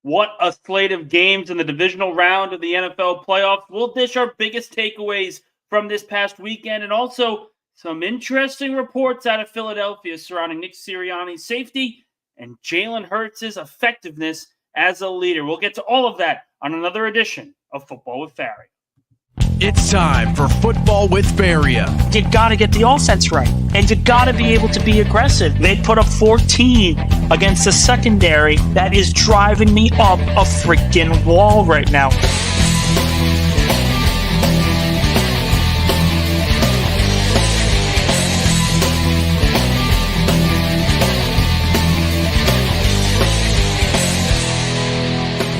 What a slate of games in the divisional round of the NFL playoffs. We'll dish our biggest takeaways from this past weekend and also some interesting reports out of Philadelphia surrounding Nick Sirianni's safety and Jalen Hurts' effectiveness as a leader. We'll get to all of that on another edition of Football with Faria. It's time for Football with Faria. You got to get the offense right, and you got to be able to be aggressive. They put up 14 against the secondary. That is driving me up a freaking wall right now.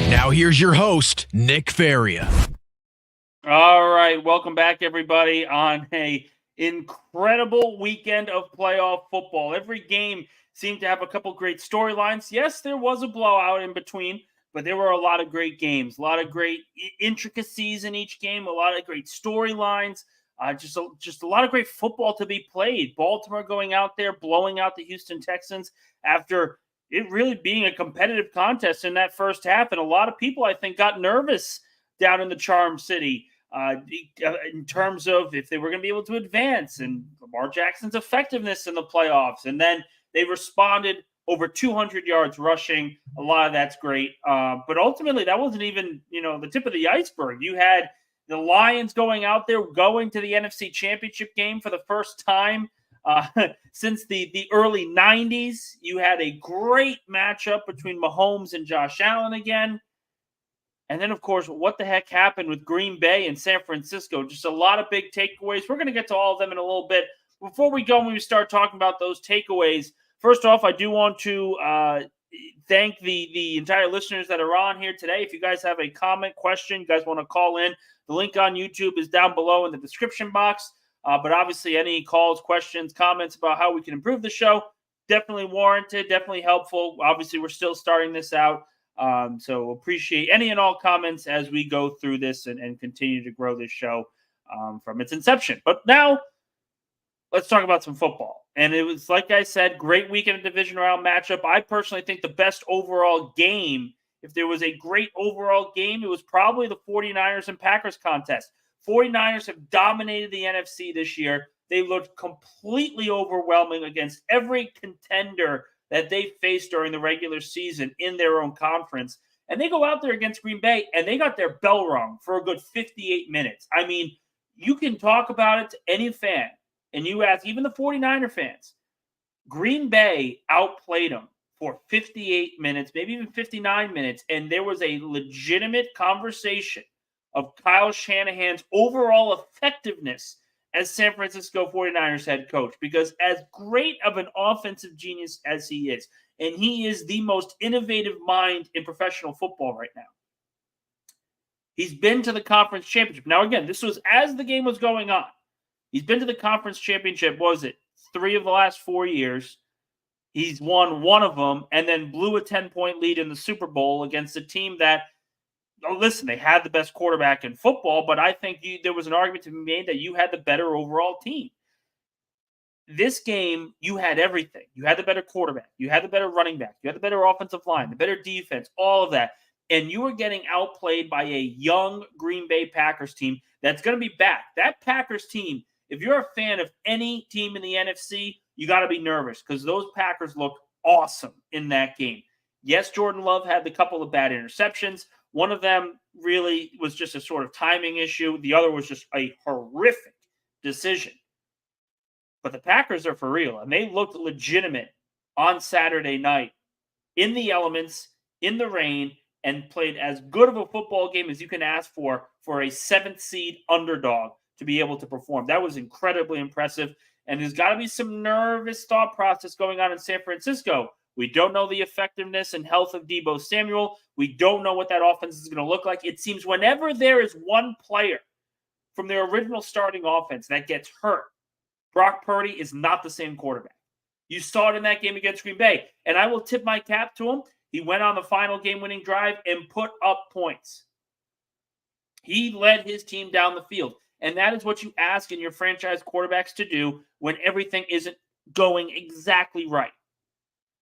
Now here's your host, Nick Faria. All right, welcome back, everybody, on a incredible weekend of playoff football. Every game seemed to have a couple great storylines. Yes, there was a blowout in between, but there were a lot of great games, a lot of great intricacies in each game, a lot of great storylines, just a lot of great football to be played. Baltimore going out there, blowing out the Houston Texans after it really being a competitive contest in that first half, and a lot of people, I think, got nervous down in the Charm City. In terms of if they were going to be able to advance and Lamar Jackson's effectiveness in the playoffs. And then they responded over 200 yards rushing. A lot of that's great. But ultimately, that wasn't even, the tip of the iceberg. You had the Lions going out there, going to the NFC Championship game for the first time since the early 90s. You had a great matchup between Mahomes and Josh Allen again. And then, of course, what the heck happened with Green Bay and San Francisco? Just a lot of big takeaways. We're going to get to all of them in a little bit. Before we go, when we start talking about those takeaways, first off, I do want to thank the entire listeners that are on here today. If you guys have a comment, question, you guys want to call in, the link on YouTube is down below in the description box. But obviously, any calls, questions, comments about how we can improve the show, definitely warranted, definitely helpful. Obviously, we're still starting this out. So appreciate any and all comments as we go through this and continue to grow this show from its inception. But now let's talk about some football. And it was, like I said, great weekend of division round matchup. I personally think the best overall game, if there was a great overall game, it was probably the 49ers and Packers contest. 49ers have dominated the NFC this year. They looked completely overwhelming against every contender that they faced during the regular season in their own conference. And they go out there against Green Bay, and they got their bell rung for a good 58 minutes. I mean, you can talk about it to any fan, and you ask even the 49er fans. Green Bay outplayed them for 58 minutes, maybe even 59 minutes, and there was a legitimate conversation of Kyle Shanahan's overall effectiveness as San Francisco 49ers head coach, because as great of an offensive genius as he is, and he is the most innovative mind in professional football right now, he's been to the conference championship. Now, again, this was as the game was going on. He's been to the conference championship, was it 3 of the last 4 years? He's won 1 of them and then blew a 10-point lead in the Super Bowl against a team that, listen, they had the best quarterback in football, but I think there was an argument to be made that you had the better overall team. This game, you had everything. You had the better quarterback. You had the better running back. You had the better offensive line, the better defense, all of that. And you were getting outplayed by a young Green Bay Packers team that's going to be back. That Packers team, if you're a fan of any team in the NFC, you got to be nervous because those Packers look awesome in that game. Yes, Jordan Love had a couple of bad interceptions. One of them really was just a sort of timing issue. The other was just a horrific decision. But the Packers are for real, and they looked legitimate on Saturday night in the elements, in the rain, and played as good of a football game as you can ask for a 7th seed underdog to be able to perform. That was incredibly impressive, and there's got to be some nervous thought process going on in San Francisco. We don't know the effectiveness and health of Deebo Samuel. We don't know what that offense is going to look like. It seems whenever there is one player from their original starting offense that gets hurt, Brock Purdy is not the same quarterback. You saw it in that game against Green Bay, and I will tip my cap to him. He went on the final game-winning drive and put up points. He led his team down the field, and that is what you ask in your franchise quarterbacks to do when everything isn't going exactly right.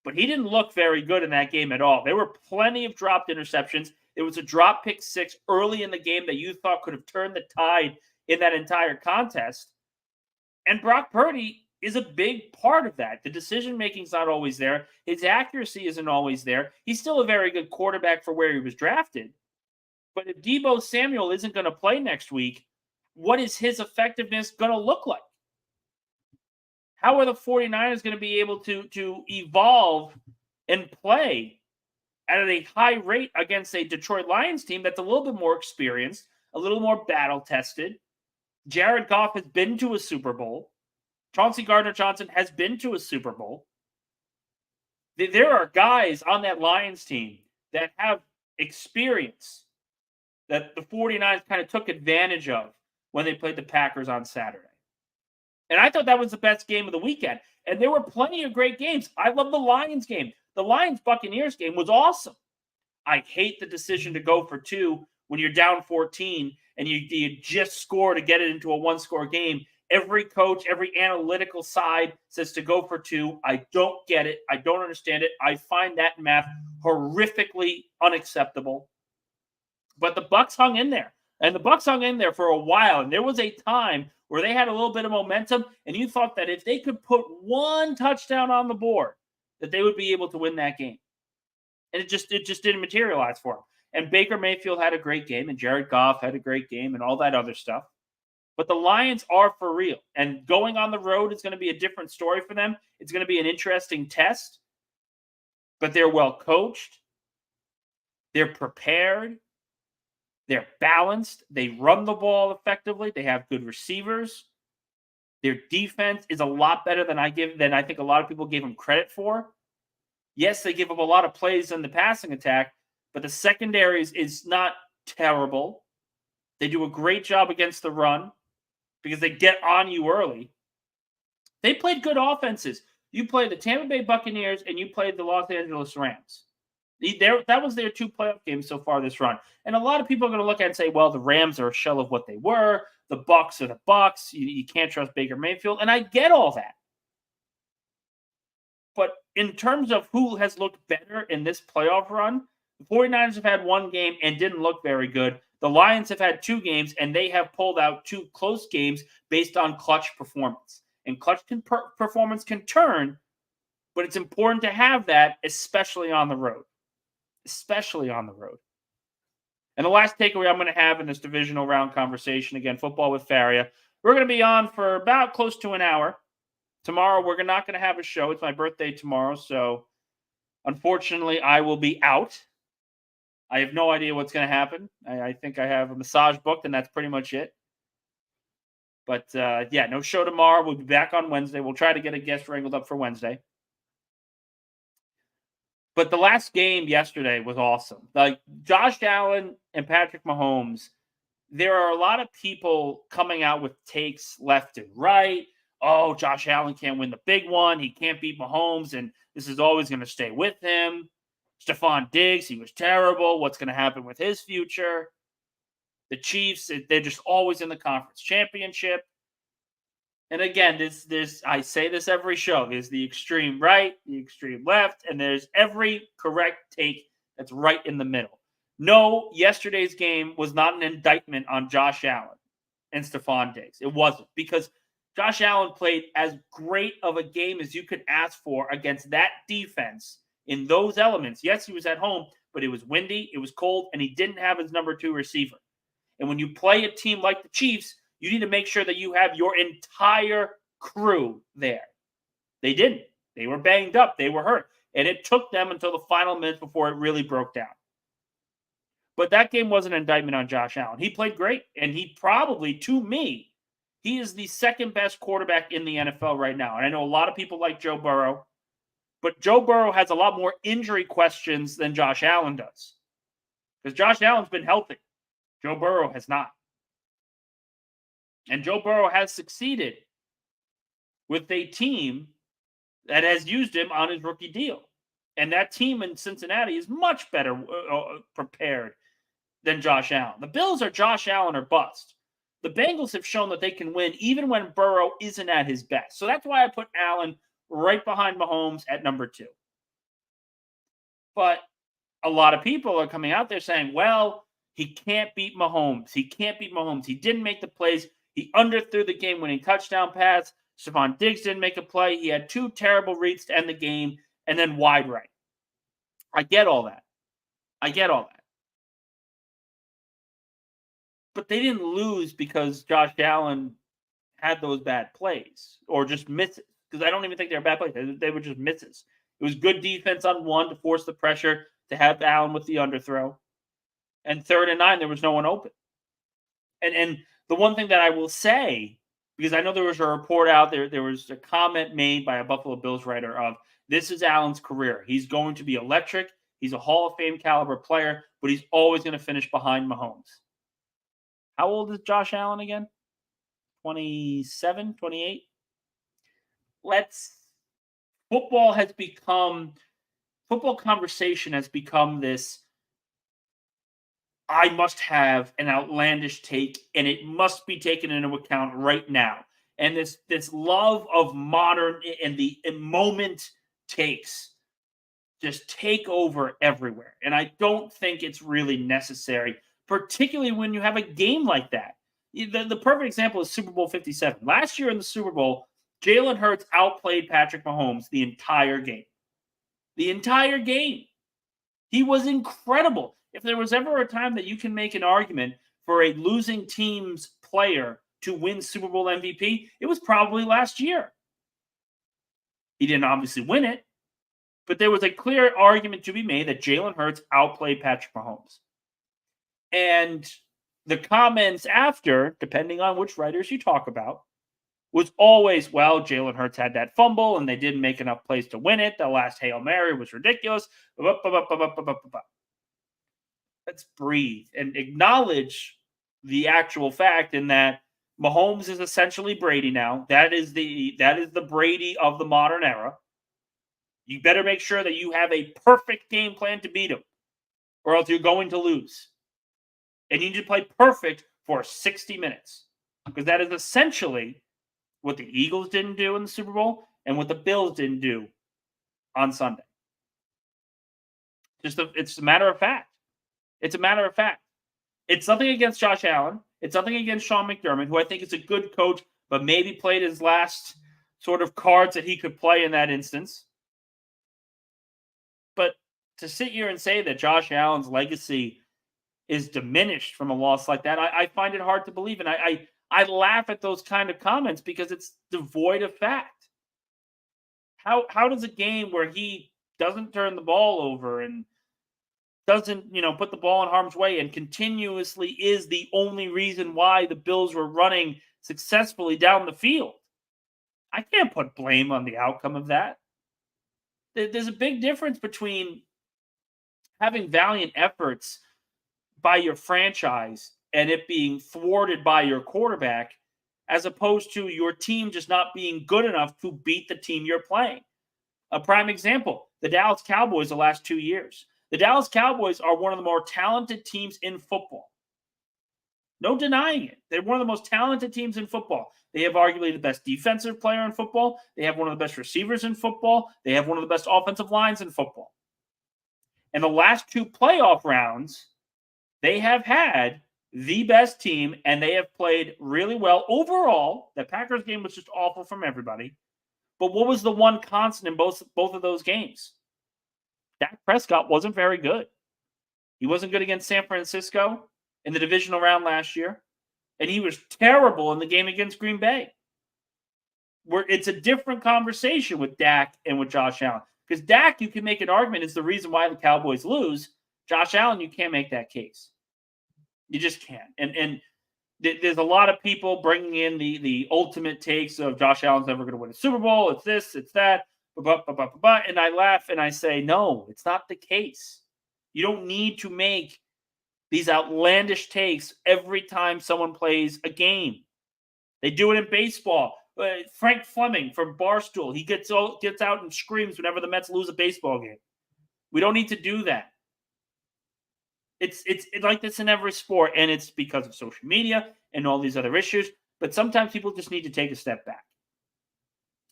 But he didn't look very good in that game at all. There were plenty of dropped interceptions. It was a drop pick 6 early in the game that you thought could have turned the tide in that entire contest. And Brock Purdy is a big part of that. The decision-making is not always there. His accuracy isn't always there. He's still a very good quarterback for where he was drafted. But if Deebo Samuel isn't going to play next week, what is his effectiveness going to look like? How are the 49ers going to be able to evolve and play at a high rate against a Detroit Lions team that's a little bit more experienced, a little more battle-tested? Jared Goff has been to a Super Bowl. Chauncey Gardner-Johnson has been to a Super Bowl. There are guys on that Lions team that have experience that the 49ers kind of took advantage of when they played the Packers on Saturday. And I thought that was the best game of the weekend. And there were plenty of great games. I love the Lions game. The Lions-Buccaneers game was awesome. I hate the decision to go for 2 when you're down 14 and you just score to get it into a one-score game. Every coach, every analytical side says to go for 2. I don't get it. I don't understand it. I find that math horrifically unacceptable. But the Bucs hung in there. And the Bucs hung in there for a while. And there was a time where they had a little bit of momentum, and you thought that if they could put one touchdown on the board, that they would be able to win that game. And it just didn't materialize for them. And Baker Mayfield had a great game, and Jared Goff had a great game, and all that other stuff. But the Lions are for real. And going on the road is going to be a different story for them. It's going to be an interesting test. But they're well coached. They're prepared. They're balanced. They run the ball effectively. They have good receivers. Their defense is a lot better than I think a lot of people gave them credit for. Yes, they give up a lot of plays in the passing attack, but the secondary is not terrible. They do a great job against the run because they get on you early. They played good offenses. You played the Tampa Bay Buccaneers and you played the Los Angeles Rams. That was their 2 playoff games so far this run. And a lot of people are going to look at it and say, well, the Rams are a shell of what they were. The Bucs are the Bucs. You can't trust Baker Mayfield. And I get all that. But in terms of who has looked better in this playoff run, the 49ers have had 1 game and didn't look very good. The Lions have had 2 games, and they have pulled out 2 close games based on clutch performance. And clutch performance can turn, but it's important to have that, especially on the road. Especially on the road. And the last takeaway I'm going to have in this divisional round conversation, again, football with Faria, we're going to be on for about close to an hour. Tomorrow, we're not going to have a show. It's my birthday tomorrow, so unfortunately, I will be out. I have no idea what's going to happen. I think I have a massage booked, and that's pretty much it. But, yeah, no show tomorrow. We'll be back on Wednesday. We'll try to get a guest wrangled up for Wednesday. But the last game yesterday was awesome. Like, Josh Allen and Patrick Mahomes, there are a lot of people coming out with takes left and right. Oh, Josh Allen can't win the big one. He can't beat Mahomes, and this is always going to stay with him. Stephon Diggs, he was terrible. What's going to happen with his future? The Chiefs, they're just always in the conference championship. And again, I say this every show. There's the extreme right, the extreme left, and there's every correct take that's right in the middle. No, yesterday's game was not an indictment on Josh Allen and Stephon Diggs. It wasn't, because Josh Allen played as great of a game as you could ask for against that defense in those elements. Yes, he was at home, but it was windy, it was cold, and he didn't have his number 2 receiver. And when you play a team like the Chiefs, you need to make sure that you have your entire crew there. They didn't. They were banged up. They were hurt. And it took them until the final minutes before it really broke down. But that game was an indictment on Josh Allen. He played great. And he probably, to me, he is the second best quarterback in the NFL right now. And I know a lot of people like Joe Burrow. But Joe Burrow has a lot more injury questions than Josh Allen does. Because Josh Allen's been healthy. Joe Burrow has not. And Joe Burrow has succeeded with a team that has used him on his rookie deal. And that team in Cincinnati is much better prepared than Josh Allen. The Bills are Josh Allen or bust. The Bengals have shown that they can win even when Burrow isn't at his best. So that's why I put Allen right behind Mahomes at number 2. But a lot of people are coming out there saying, well, he can't beat Mahomes. He can't beat Mahomes. He didn't make the plays. He underthrew the game-winning touchdown pass. Stephon Diggs didn't make a play. He had 2 terrible reads to end the game and then wide right. I get all that. But they didn't lose because Josh Allen had those bad plays or just misses. Because I don't even think they were bad plays. They were just misses. It was good defense on one to force the pressure to have Allen with the underthrow. And 3rd and 9, there was no one open. And the one thing that I will say, because I know there was a report out there, there was a comment made by a Buffalo Bills writer of, this is Allen's career. He's going to be electric. He's a Hall of Fame caliber player, but he's always going to finish behind Mahomes. How old is Josh Allen again? 27, 28? Football conversation has become this, I must have an outlandish take, and it must be taken into account right now. And this love of modern and the moment takes just take over everywhere. And I don't think it's really necessary, particularly when you have a game like that. The perfect example is Super Bowl 57. Last year in the Super Bowl, Jalen Hurts outplayed Patrick Mahomes the entire game. The entire game. He was incredible. If there was ever a time that you can make an argument for a losing team's player to win Super Bowl MVP, it was probably last year. He didn't obviously win it, but there was a clear argument to be made that Jalen Hurts outplayed Patrick Mahomes. And the comments after, depending on which writers you talk about, was always, well, Jalen Hurts had that fumble and they didn't make enough plays to win it. The last Hail Mary was ridiculous. Let's breathe and acknowledge the actual fact in that Mahomes is essentially Brady now. That is the Brady of the modern era. You better make sure that you have a perfect game plan to beat him, or else you're going to lose. And you need to play perfect for 60 minutes, because that is essentially what the Eagles didn't do in the Super Bowl and what the Bills didn't do on Sunday. It's a matter of fact. It's a matter of fact. It's nothing against Josh Allen. It's nothing against Sean McDermott, who I think is a good coach, but maybe played his last sort of cards that he could play in that instance. But to sit here and say that Josh Allen's legacy is diminished from a loss like that, I find it hard to believe. And I laugh at those kind of comments because it's devoid of fact. How does a game where he doesn't turn the ball over and doesn't, put the ball in harm's way and continuously is the only reason why the Bills were running successfully down the field? I can't put blame on the outcome of that. There's a big difference between having valiant efforts by your franchise and it being thwarted by your quarterback, as opposed to your team just not being good enough to beat the team you're playing. A prime example, the Dallas Cowboys the last 2 years. The Dallas Cowboys are one of the more talented teams in football. No denying it. They're one of the most talented teams in football. They have arguably the best defensive player in football. They have one of the best receivers in football. They have one of the best offensive lines in football. And the last 2 playoff rounds, they have had the best team, and they have played really well. Overall, the Packers game was just awful from everybody. But what was the one constant in both of those games? Dak Prescott wasn't very good. He wasn't good against San Francisco in the divisional round last year, and he was terrible in the game against Green Bay. Where it's a different conversation with Dak and with Josh Allen. Because Dak, you can make an argument, is the reason why the Cowboys lose. Josh Allen, you can't make that case. You just can't. And there's a lot of people bringing in the ultimate takes of Josh Allen's never going to win a Super Bowl. It's this, it's that. And I laugh and I say, no, it's not the case. You don't need to make these outlandish takes every time someone plays a game. They do it in baseball. Frank Fleming from Barstool, he gets out and screams whenever the Mets lose a baseball game. We don't need to do that. It's like this in every sport, and it's because of social media and all these other issues. But sometimes people just need to take a step back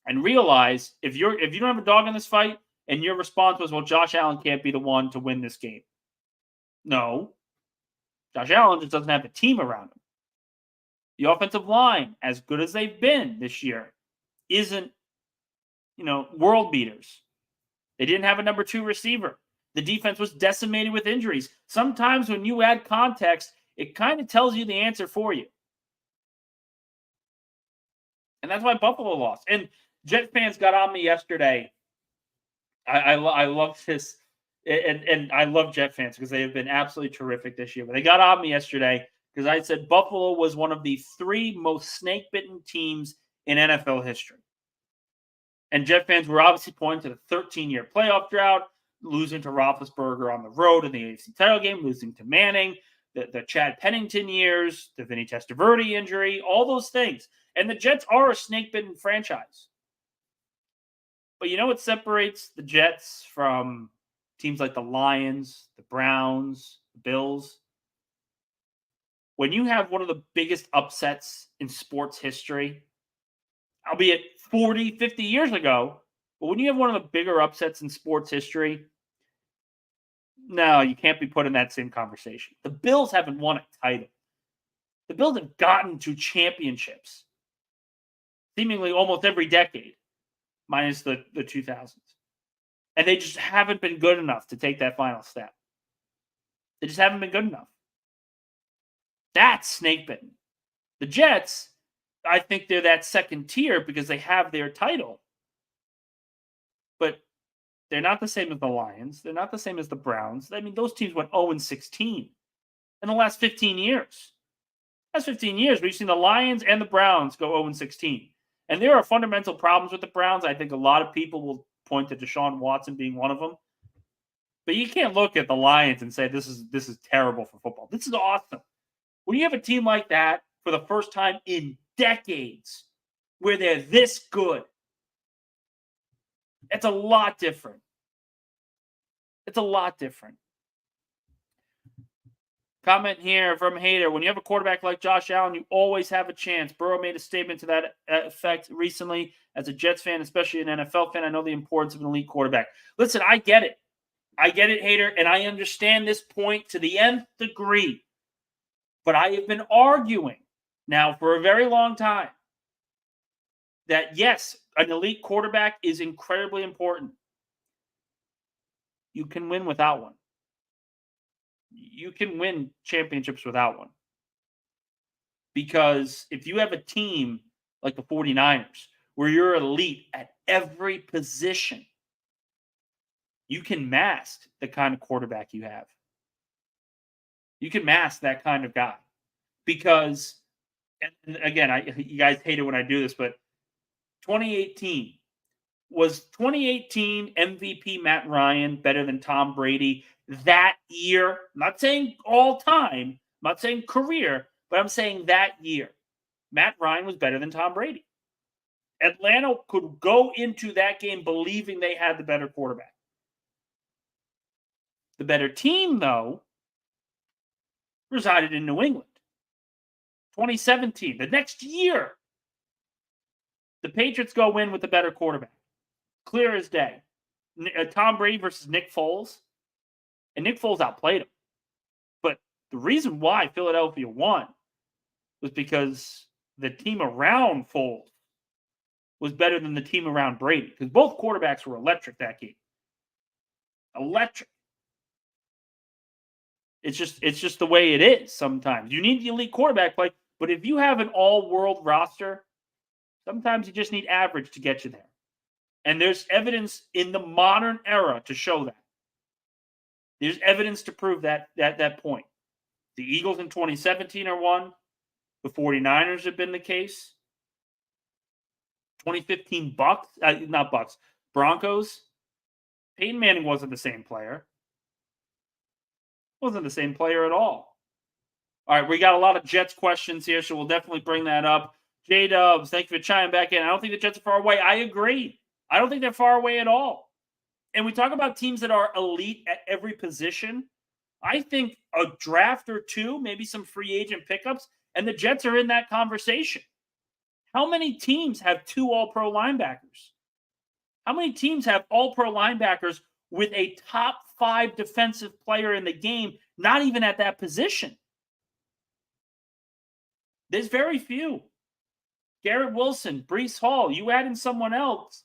and realize if you don't have a dog in this fight And your response was, well, Josh Allen can't be the one to win this game. No. Josh Allen just doesn't have a team around him. The offensive line, as good as they've been this year, isn't, world beaters. They didn't have a number 2 receiver. The defense was decimated with injuries. Sometimes when you add context, it kind of tells you the answer for you. And that's why Buffalo lost. And Jet fans got on me yesterday. I love this. And I love Jet fans because they have been absolutely terrific this year. But they got on me yesterday because I said Buffalo was one of the 3 most snake-bitten teams in NFL history. And Jet fans were obviously pointing to the 13-year playoff drought, losing to Roethlisberger on the road in the AFC title game, losing to Manning, the Chad Pennington years, the Vinny Testaverde injury, all those things. And the Jets are a snake-bitten franchise. But you know what separates the Jets from teams like the Lions, the Browns, the Bills? When you have one of the biggest upsets in sports history, albeit 40, 50 years ago, but when you have one of the bigger upsets in sports history, no, you can't be put in that same conversation. The Bills haven't won a title. The Bills have gotten to championships seemingly almost every decade, minus the 2000s. And they just haven't been good enough to take that final step. They just haven't been good enough. That's snake-bitten. The Jets, I think they're that second tier because they have their title. But they're not the same as the Lions. They're not the same as the Browns. I mean, those teams went 0-16 in the last 15 years. Last 15 years, we've seen the Lions and the Browns go 0-16. And there are fundamental problems with the Browns. I think a lot of people will point to Deshaun Watson being one of them. But you can't look at the Lions and say this is terrible for football. This is awesome. When you have a team like that for the first time in decades where they're this good, it's a lot different. It's a lot different. Comment here from Hader. When you have a quarterback like Josh Allen, you always have a chance. Burrow made a statement to that effect recently. As a Jets fan, especially an NFL fan, I know the importance of an elite quarterback. Listen, I get it. I get it, Hader, and I understand this point to the nth degree. But I have been arguing now for a very long time that, yes, an elite quarterback is incredibly important. You can win without one. You can win championships without one. Because if you have a team like the 49ers, where you're elite at every position, you can mask the kind of quarterback you have. You can mask that kind of guy. Because, and again, you guys hate it when I do this, but 2018, was 2018 MVP Matt Ryan better than Tom Brady that year? I'm not saying all time, I'm not saying career, but I'm saying that year. Matt Ryan was better than Tom Brady. Atlanta could go into that game believing they had the better quarterback. The better team, though, resided in New England. 2017, the next year, the Patriots go in with the better quarterback. Clear as day. Tom Brady versus Nick Foles. And Nick Foles outplayed him. But the reason why Philadelphia won was because the team around Foles was better than the team around Brady. Because both quarterbacks were electric that game. Electric. It's just the way it is sometimes. You need the elite quarterback play, but if you have an all-world roster, sometimes you just need average to get you there. And there's evidence in the modern era to show that. There's evidence to prove that point. The Eagles in 2017 are one. The 49ers have been the case. 2015 Broncos. Peyton Manning wasn't the same player. Wasn't the same player at all. All right, we got a lot of Jets questions here, so we'll definitely bring that up. J-Dubs, thank you for chiming back in. I don't think the Jets are far away. I agree. I don't think they're far away at all. And we talk about teams that are elite at every position. I think a draft or two, maybe some free agent pickups, and the Jets are in that conversation. How many teams have 2 all-pro linebackers? How many teams have all-pro linebackers with a top 5 defensive player in the game, not even at that position? There's very few. Garrett Wilson, Breece Hall, you add in someone else,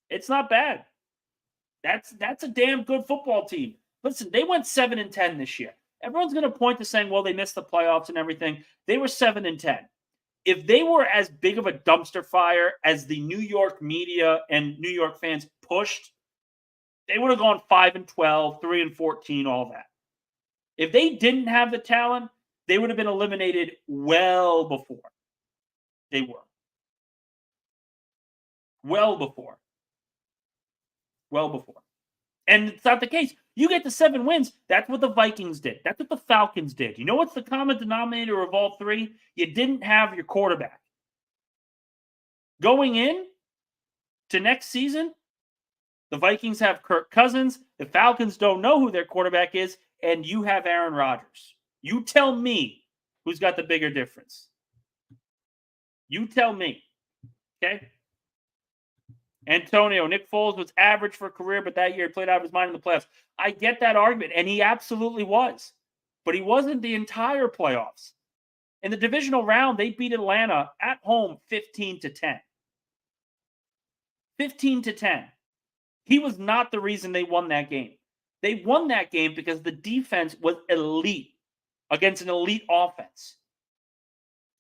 it's not bad. That's a damn good football team. Listen, they went 7-10 this year. Everyone's going to point to saying, well, they missed the playoffs and everything. They were 7-10. If they were as big of a dumpster fire as the New York media and New York fans pushed, they would have gone 5-12, 3-14, all that. If they didn't have the talent, they would have been eliminated well before they were. Well before. And it's not the case. You get to 7 wins. That's what the Vikings did. That's what the Falcons did. You know what's the common denominator of all three? You didn't have your quarterback. Going in to next season, the Vikings have Kirk Cousins. The Falcons don't know who their quarterback is, and you have Aaron Rodgers. You tell me who's got the bigger difference. You tell me. Okay? Antonio, Nick Foles was average for a career, but that year he played out of his mind in the playoffs. I get that argument, and he absolutely was. But he wasn't the entire playoffs. In the divisional round, they beat Atlanta at home 15-10. 15-10. He was not the reason they won that game. They won that game because the defense was elite against an elite offense.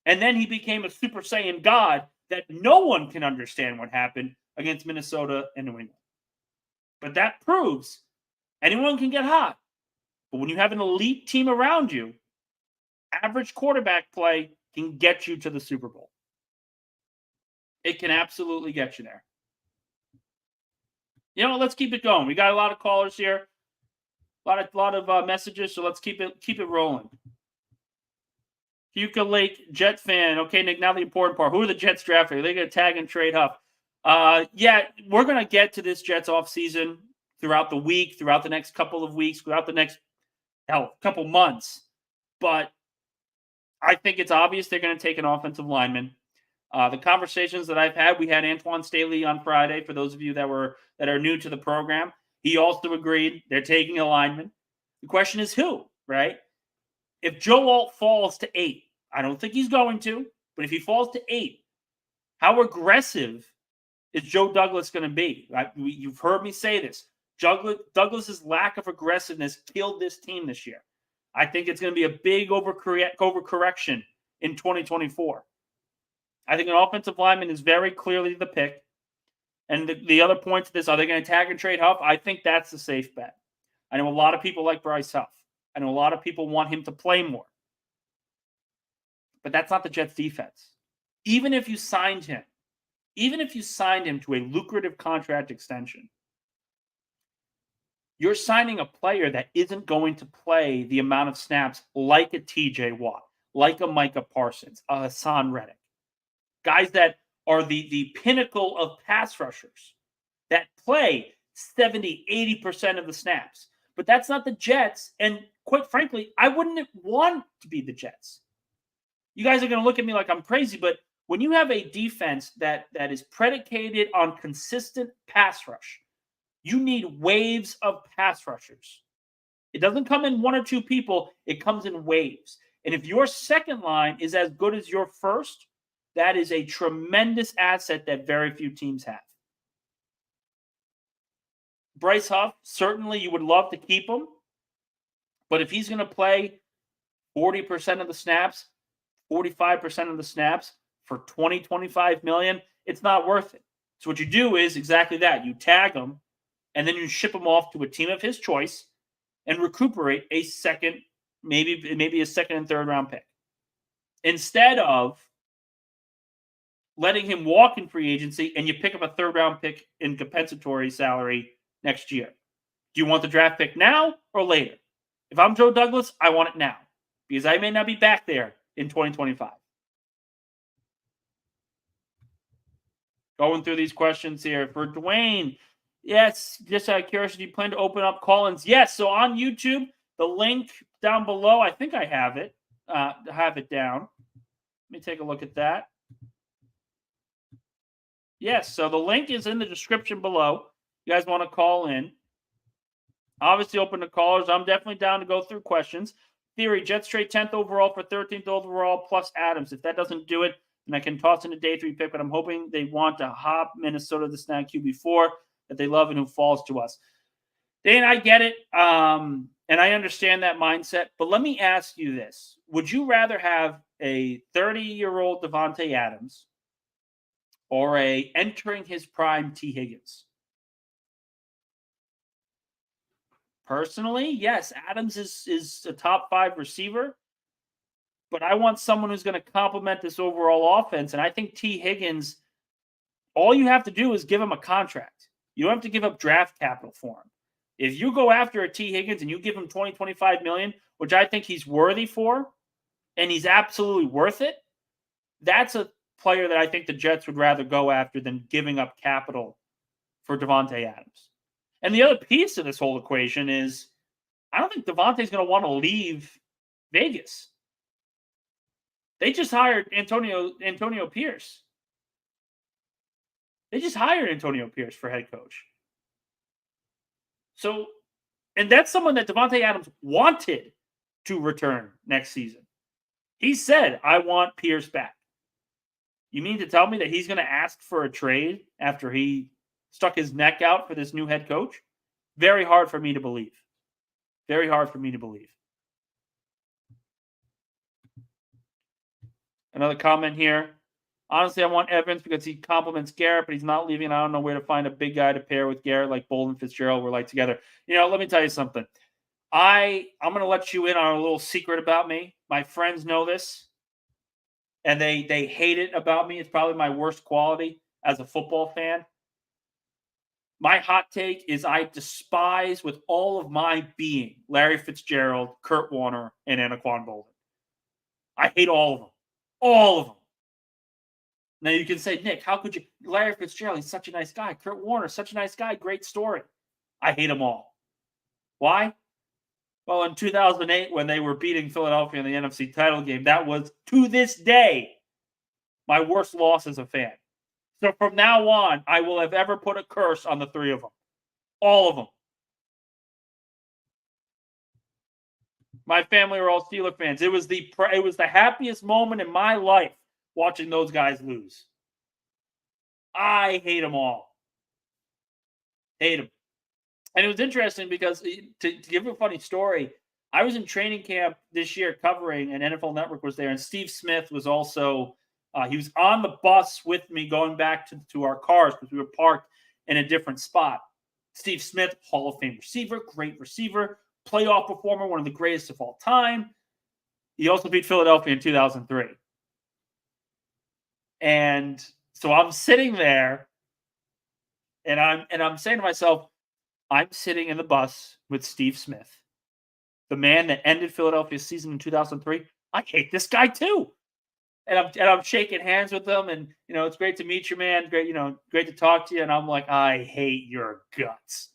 And then he became a Super Saiyan God that no one can understand what happened against Minnesota and New England. But that proves anyone can get hot. But when you have an elite team around you, average quarterback play can get you to the Super Bowl. It can absolutely get you there. You know, let's keep it going. We got a lot of callers here, a lot of messages, so let's keep it rolling. Huka Lake, Jet fan. Okay, Nick, now the important part. Who are the Jets drafting? Are they going to tag and trade Huff? Yeah, we're going to get to this Jets offseason throughout the week, throughout the next couple of weeks, throughout the next couple months. But I think it's obvious they're going to take an offensive lineman. The conversations that I've had, we had Antoine Staley on Friday. For those of you that are new to the program, he also agreed they're taking a lineman. The question is who, right? If Joe Alt falls to 8, I don't think he's going to, but if he falls to 8, how aggressive is Joe Douglas going to be? You've heard me say this. Douglas's lack of aggressiveness killed this team this year. I think it's going to be a big overcorrection in 2024. I think an offensive lineman is very clearly the pick. And the other point to this, are they going to tag and trade Huff? I think that's the safe bet. I know a lot of people like Bryce Huff. I know a lot of people want him to play more. But that's not the Jets' defense. Even if you signed him to a lucrative contract extension, you're signing a player that isn't going to play the amount of snaps like a TJ Watt, like a Micah Parsons, a Hassan Reddick. Guys that are the pinnacle of pass rushers that play 70, 80% of the snaps. But that's not the Jets. And quite frankly, I wouldn't want to be the Jets. You guys are going to look at me like I'm crazy, but when you have a defense that is predicated on consistent pass rush, you need waves of pass rushers. It doesn't come in one or two people. It comes in waves. And if your second line is as good as your first, that is a tremendous asset that very few teams have. Bryce Huff, certainly you would love to keep him. But if he's going to play 40% of the snaps, 45% of the snaps for $20, $25 million, it's not worth it. So what you do is exactly that. You tag him, and then you ship him off to a team of his choice and recuperate a second, maybe a second and third round pick. Instead of letting him walk in free agency and you pick up a third round pick in compensatory salary next year. Do you want the draft pick now or later? If I'm Joe Douglas, I want it now because I may not be back there in 2025. Going through these questions here. For Dwayne, yes, just out of curiosity, do you plan to open up call-ins? Yes, so on YouTube, the link down below, I think I have it. Have it down. Let me take a look at that. Yes, so the link is in the description below. You guys want to call in. Obviously open to callers. I'm definitely down to go through questions. Theory, Jets trade 10th overall for 13th overall plus Adams. If that doesn't do it, then I can toss in a day 3 pick, but I'm hoping they want to hop Minnesota to snag QB4 that they love and who falls to us. Dane, I get it. And I understand that mindset. But let me ask you this. Would you rather have a 30-year-old Devontae Adams or a entering his prime T. Higgins? Personally, yes, Adams is a top 5 receiver, but I want someone who's going to complement this overall offense. And I think T. Higgins, all you have to do is give him a contract. You don't have to give up draft capital for him. If you go after a T. Higgins and you give him 20, 25 million, which I think he's worthy for, and he's absolutely worth it, that's a player that I think the Jets would rather go after than giving up capital for Devontae Adams. And the other piece of this whole equation is I don't think Devontae's going to want to leave Vegas. They just hired Antonio Pierce. They just hired Antonio Pierce for head coach. So, and that's someone that Devontae Adams wanted to return next season. He said, I want Pierce back. You mean to tell me that he's going to ask for a trade after he stuck his neck out for this new head coach? Very hard for me to believe. Very hard for me to believe. Another comment here. Honestly, I want Evans because he complements Garrett, but he's not leaving. I don't know where to find a big guy to pair with Garrett like Bolden Fitzgerald were like together. Let me tell you something. I'm going to let you in on a little secret about me. My friends know this, and they hate it about me. It's probably my worst quality as a football fan. My hot take is I despise with all of my being Larry Fitzgerald, Kurt Warner, and Anquan Bolden. I hate all of them. All of them. Now you can say, Nick, how could you? Larry Fitzgerald, he's such a nice guy. Kurt Warner, such a nice guy. Great story. I hate them all. Why? Well, in 2008, when they were beating Philadelphia in the NFC title game, that was, to this day, my worst loss as a fan. So from now on, I will have ever put a curse on the 3 of them. All of them. My family are all Steeler fans. It was the happiest moment in my life watching those guys lose. I hate them all. Hate them. And it was interesting because, to give you a funny story, I was in training camp this year covering, and NFL Network was there, and Steve Smith was also, he was on the bus with me going back to our cars because we were parked in a different spot. Steve Smith, Hall of Fame receiver, great receiver, playoff performer, one of the greatest of all time. He also beat Philadelphia in 2003. And so I'm sitting there, and I'm saying to myself, I'm sitting in the bus with Steve Smith, the man that ended Philadelphia's season in 2003. I hate this guy too. And I'm shaking hands with him, and it's great to meet you, man. Great, great to talk to you. And I'm like, I hate your guts.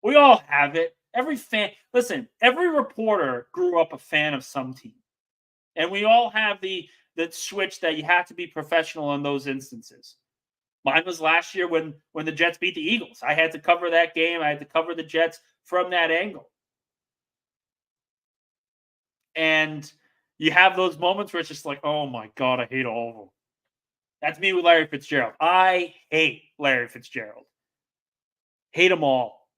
We all have it. Every fan, listen, every reporter grew up a fan of some team. And we all have the switch that you have to be professional in those instances. Mine was last year when the Jets beat the Eagles. I had to cover that game. I had to cover the Jets from that angle. And you have those moments where it's just like, oh my God, I hate all of them. That's me with Larry Fitzgerald. I hate Larry Fitzgerald. Hate them all.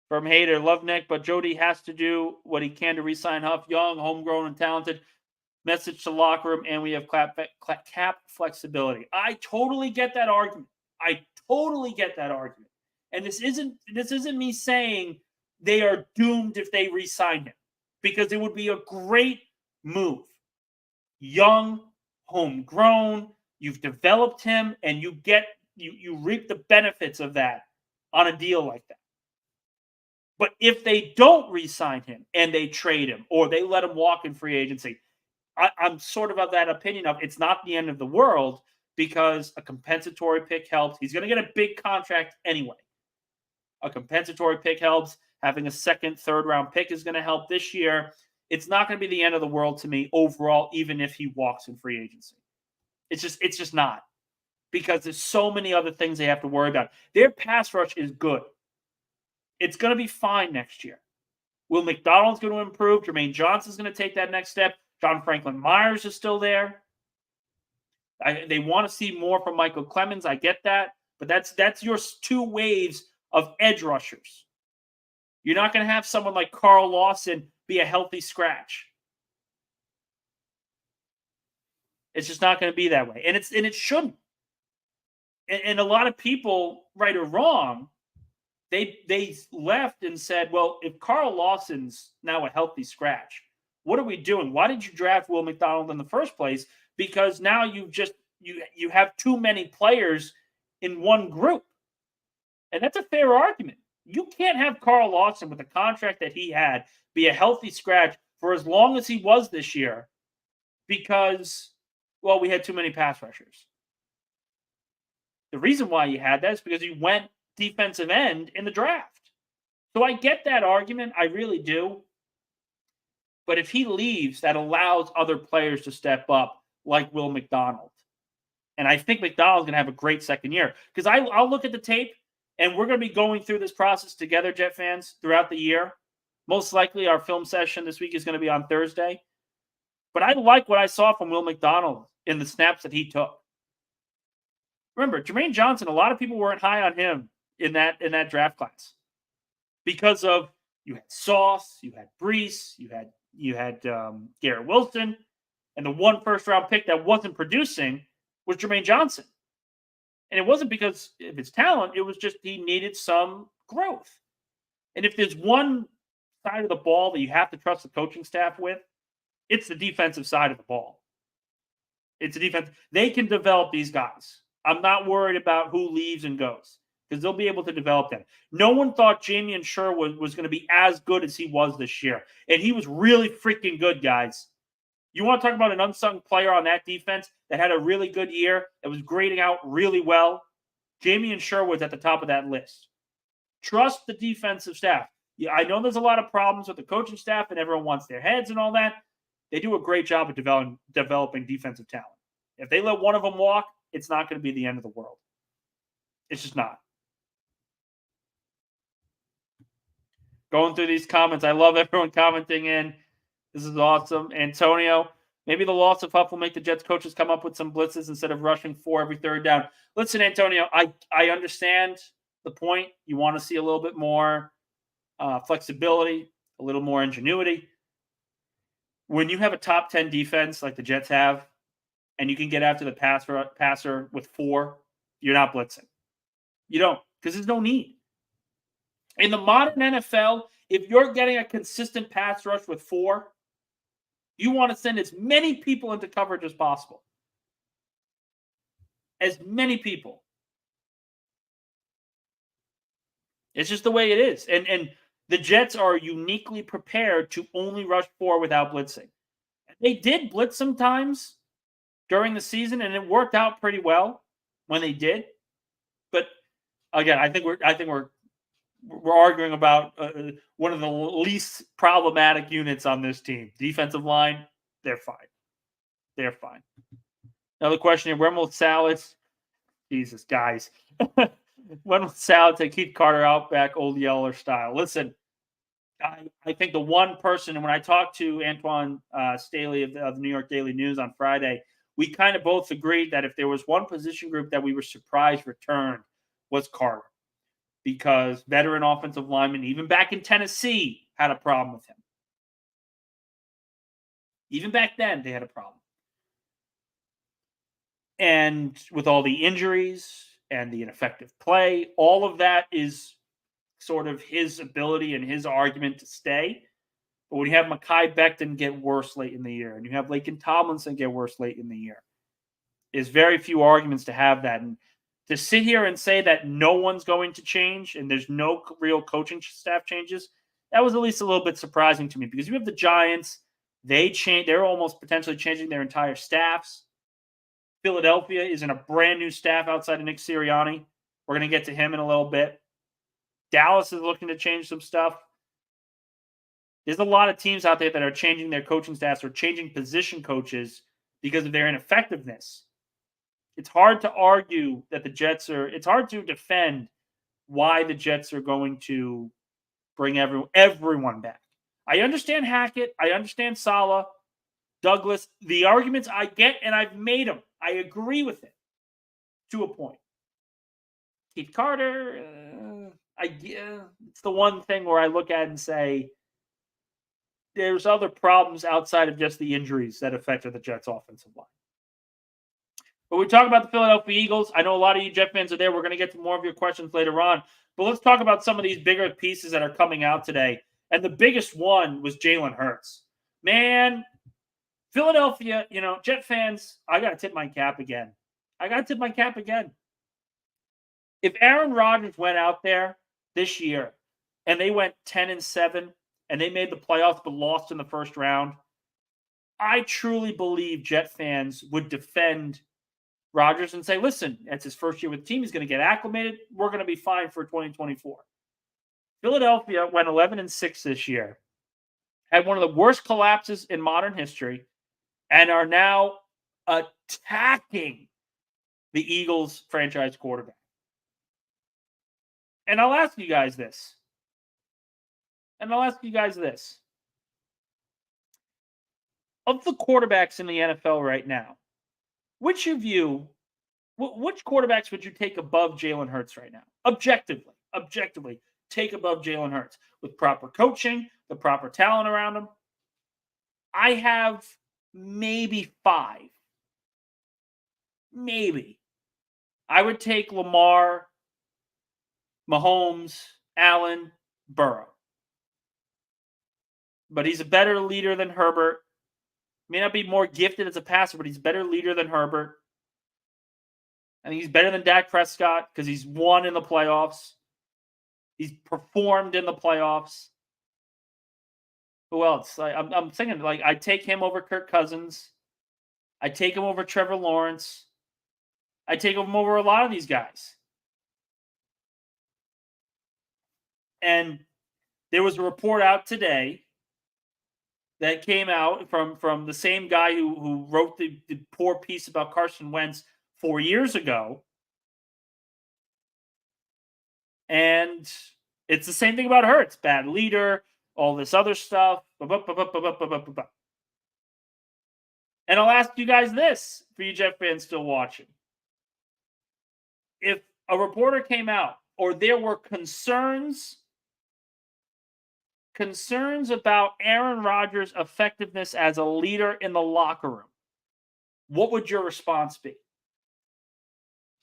From Hater, love Nick, but Jody has to do what he can to re-sign Huff. Young, homegrown, and talented. Message to locker room, and we have cap flexibility. I totally get that argument. And this isn't me saying they are doomed if they re-sign him, because it would be a great move. Young, homegrown, you've developed him, and you reap the benefits of that on a deal like that. But if they don't re-sign him and they trade him or they let him walk in free agency, I'm sort of that opinion of it's not the end of the world, because a compensatory pick helps. He's going to get a big contract anyway. A compensatory pick helps. Having a second, third round pick is going to help this year. it's not going to be the end of the world to me overall, even if he walks in free agency. It's just not, because there's so many other things they have to worry about. Their pass rush is good. It's going to be fine next year. Will McDonald's going to improve? Jermaine Johnson's going to take that next step. John Franklin Myers is still there. They want to see more from Michael Clemens. I get that. But that's your two waves of edge rushers. You're not going to have someone like Carl Lawson be a healthy scratch. It's just not going to be that way. And it shouldn't. And a lot of people, right or wrong, they left and said, well, if Carl Lawson's now a healthy scratch, what are we doing? Why did you draft Will McDonald in the first place? Because now you have too many players in one group. And that's a fair argument. You can't have Carl Lawson, with the contract that he had, be a healthy scratch for as long as he was this year because, well, we had too many pass rushers. The reason why you had that is because you went defensive end in the draft. So I get that argument. I really do. But if he leaves, that allows other players to step up, like Will McDonald. And I think McDonald's going to have a great second year. Because I'll look at the tape, and we're going to be going through this process together, Jet fans, throughout the year. Most likely our film session this week is going to be on Thursday. But I like what I saw from Will McDonald in the snaps that he took. Remember, Jermaine Johnson, a lot of people weren't high on him in that draft class because of, you had Sauce, you had Brees, you had Garrett Wilson, and the one first-round pick that wasn't producing was Jermaine Johnson. And it wasn't because of his talent. It was just he needed some growth. And if there's one side of the ball that you have to trust the coaching staff with, it's the defensive side of the ball. It's the defense. They can develop these guys. I'm not worried about who leaves and goes because they'll be able to develop them. No one thought Jamien Sherwood was going to be as good as he was this year. And he was really freaking good, guys. You want to talk about an unsung player on that defense that had a really good year, that was grading out really well? Jamien Sherwood's at the top of that list. Trust the defensive staff. Yeah, I know there's a lot of problems with the coaching staff and everyone wants their heads and all that. They do a great job of developing defensive talent. If they let one of them walk, it's not going to be the end of the world. It's just not. Going through these comments, I love everyone commenting in. This is awesome. Antonio, maybe the loss of Huff will make the Jets coaches come up with some blitzes instead of rushing 4 every third down. Listen, Antonio, I understand the point. You want to see a little bit more flexibility, a little more ingenuity. When you have a top 10 defense like the Jets have, and you can get after the passer with 4, you're not blitzing. You don't, because there's no need. In the modern NFL, if you're getting a consistent pass rush with 4, you want to send as many people into coverage as possible. As many people. It's just the way it is. And the Jets are uniquely prepared to only rush 4 without blitzing. They did blitz sometimes during the season, and it worked out pretty well when they did. But again, I think we're arguing about one of the least problematic units on this team. Defensive line, they're fine. They're fine. Another question here: when will Salads? Jesus, guys. When will Salads take Keith Carter out back old Yeller style? Listen, I think the one person, and when I talked to Antoine Staley of the New York Daily News on Friday, we kind of both agreed that if there was one position group that we were surprised returned, was Carter. Because veteran offensive linemen, even back in Tennessee, had a problem with him. Even back then, they had a problem. And with all the injuries and the ineffective play, all of that is sort of his ability and his argument to stay. But when you have Mekhi Becton get worse late in the year, and you have Laken Tomlinson get worse late in the year, there's very few arguments to have that. And to sit here and say that no one's going to change and there's no real coaching staff changes, that was at least a little bit surprising to me, because you have the Giants, they're almost potentially changing their entire staffs. Philadelphia is in a brand new staff outside of Nick Sirianni. We're going to get to him in a little bit. Dallas is looking to change some stuff. There's a lot of teams out there that are changing their coaching staffs or changing position coaches because of their ineffectiveness. It's hard to argue that it's hard to defend why the Jets are going to bring everyone back. I understand Hackett. I understand Saleh, Douglas. The arguments I get, and I've made them. I agree with it to a point. Keith Carter, it's the one thing where I look at it and say, there's other problems outside of just the injuries that affected the Jets' offensive line. But we talk about the Philadelphia Eagles. I know a lot of you Jet fans are there. We're going to get to more of your questions later on. But let's talk about some of these bigger pieces that are coming out today. And the biggest one was Jalen Hurts. Man, Philadelphia, Jet fans, I got to tip my cap again. If Aaron Rodgers went out there this year and they went 10-7 and they made the playoffs but lost in the first round, I truly believe Jet fans would defend Rodgers and say, listen, it's his first year with the team. He's going to get acclimated. We're going to be fine for 2024. Philadelphia went 11-6 this year, had one of the worst collapses in modern history, and are now attacking the Eagles franchise quarterback. And I'll ask you guys this. Of the quarterbacks in the NFL right now, which quarterbacks would you take above Jalen Hurts right now? Objectively, take above Jalen Hurts with proper coaching, the proper talent around him. I have maybe 5. Maybe. I would take Lamar, Mahomes, Allen, Burrow. But he's a better leader than Herbert. May not be more gifted as a passer, but he's a better leader than Herbert. I think he's better than Dak Prescott because he's won in the playoffs. He's performed in the playoffs. Who else? I'm thinking, I take him over Kirk Cousins. I take him over Trevor Lawrence. I take him over a lot of these guys. And there was a report out today that came out from the same guy who wrote the poor piece about Carson Wentz 4 years ago. And it's the same thing about Hurts. Bad leader, all this other stuff. And I'll ask you guys this, for you Jet fans still watching. If a reporter came out or there were concerns about Aaron Rodgers' effectiveness as a leader in the locker room, what would your response be?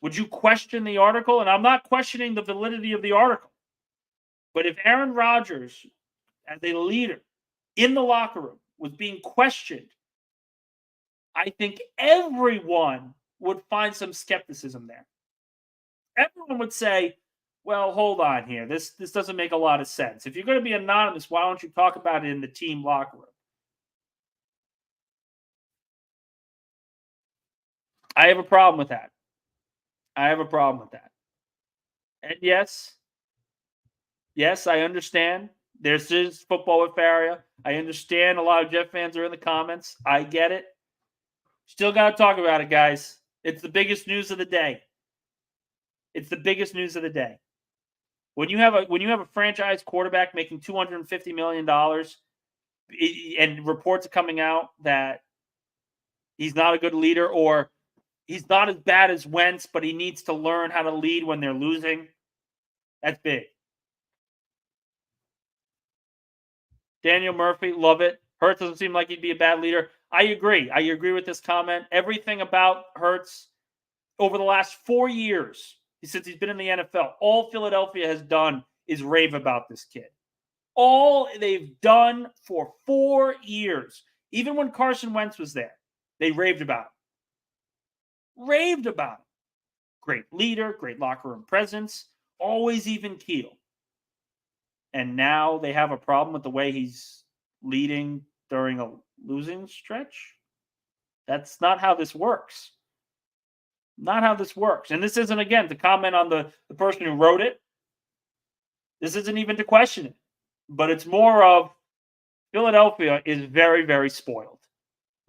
Would you question the article? And I'm not questioning the validity of the article. But if Aaron Rodgers, as a leader in the locker room, was being questioned, I think everyone would find some skepticism there. Everyone would say, well, hold on here. This doesn't make a lot of sense. If you're going to be anonymous, why don't you talk about it in the team locker room? I have a problem with that. And yes, I understand. There's just football with Faria. I understand a lot of Jet fans are in the comments. I get it. Still got to talk about it, guys. It's the biggest news of the day. When you have a franchise quarterback making $250 million and reports are coming out that he's not a good leader or he's not as bad as Wentz, but he needs to learn how to lead when they're losing, that's big. Daniel Murphy, love it. Hurts doesn't seem like he'd be a bad leader. I agree with this comment. Everything about Hurts over the last 4 years, since he's been in the NFL, all Philadelphia has done is rave about this kid. All they've done for 4 years, even when Carson Wentz was there, they raved about him. Great leader, great locker room presence, always even keel. And now they have a problem with the way he's leading during a losing stretch. That's not how this works. And this isn't, again, to comment on the person who wrote it. This isn't even to question it. But it's more of Philadelphia is very, very spoiled.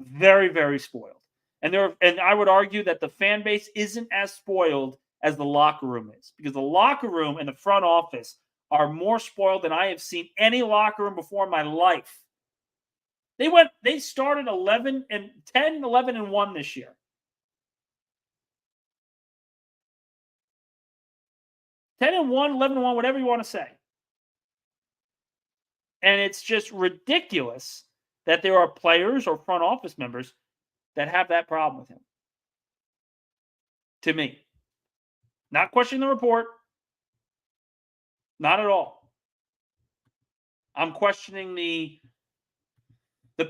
Very, very spoiled. And I would argue that the fan base isn't as spoiled as the locker room is, because the locker room and the front office are more spoiled than I have seen any locker room before in my life. They started 11 and 10, 11 and 1 this year. 10 and 1, 11 and 1, whatever you want to say. And it's just ridiculous that there are players or front office members that have that problem with him. To me. Not questioning the report. Not at all. I'm questioning the